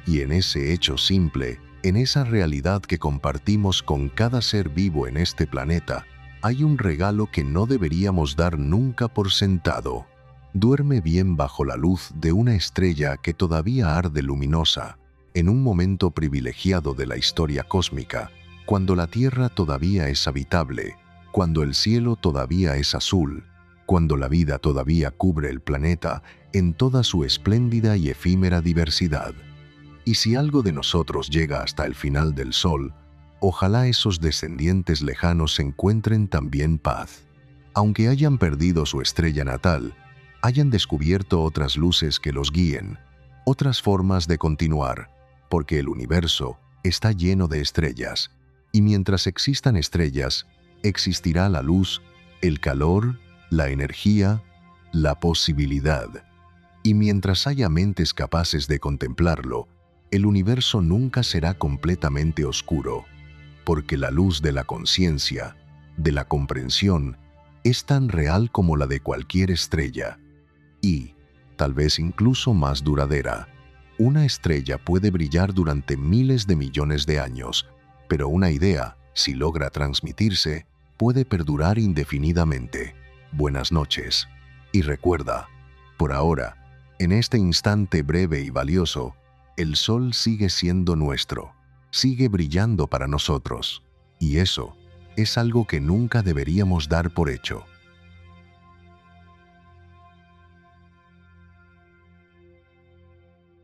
Y en ese hecho simple, en esa realidad que compartimos con cada ser vivo en este planeta, hay un regalo que no deberíamos dar nunca por sentado. Duerme bien bajo la luz de una estrella que todavía arde luminosa, en un momento privilegiado de la historia cósmica, cuando la Tierra todavía es habitable, cuando el cielo todavía es azul, cuando la vida todavía cubre el planeta en toda su espléndida y efímera diversidad. Y si algo de nosotros llega hasta el final del sol, ojalá esos descendientes lejanos encuentren también paz. Aunque hayan perdido su estrella natal, hayan descubierto otras luces que los guíen, otras formas de continuar, porque el universo está lleno de estrellas, y mientras existan estrellas, existirá la luz, el calor, la energía, la posibilidad. Y mientras haya mentes capaces de contemplarlo, el universo nunca será completamente oscuro, porque la luz de la conciencia, de la comprensión, es tan real como la de cualquier estrella, y, tal vez incluso más duradera. Una estrella puede brillar durante miles de millones de años, pero una idea, si logra transmitirse, puede perdurar indefinidamente. Buenas noches. Y recuerda, por ahora, en este instante breve y valioso, el sol sigue siendo nuestro, sigue brillando para nosotros, y eso es algo que nunca deberíamos dar por hecho.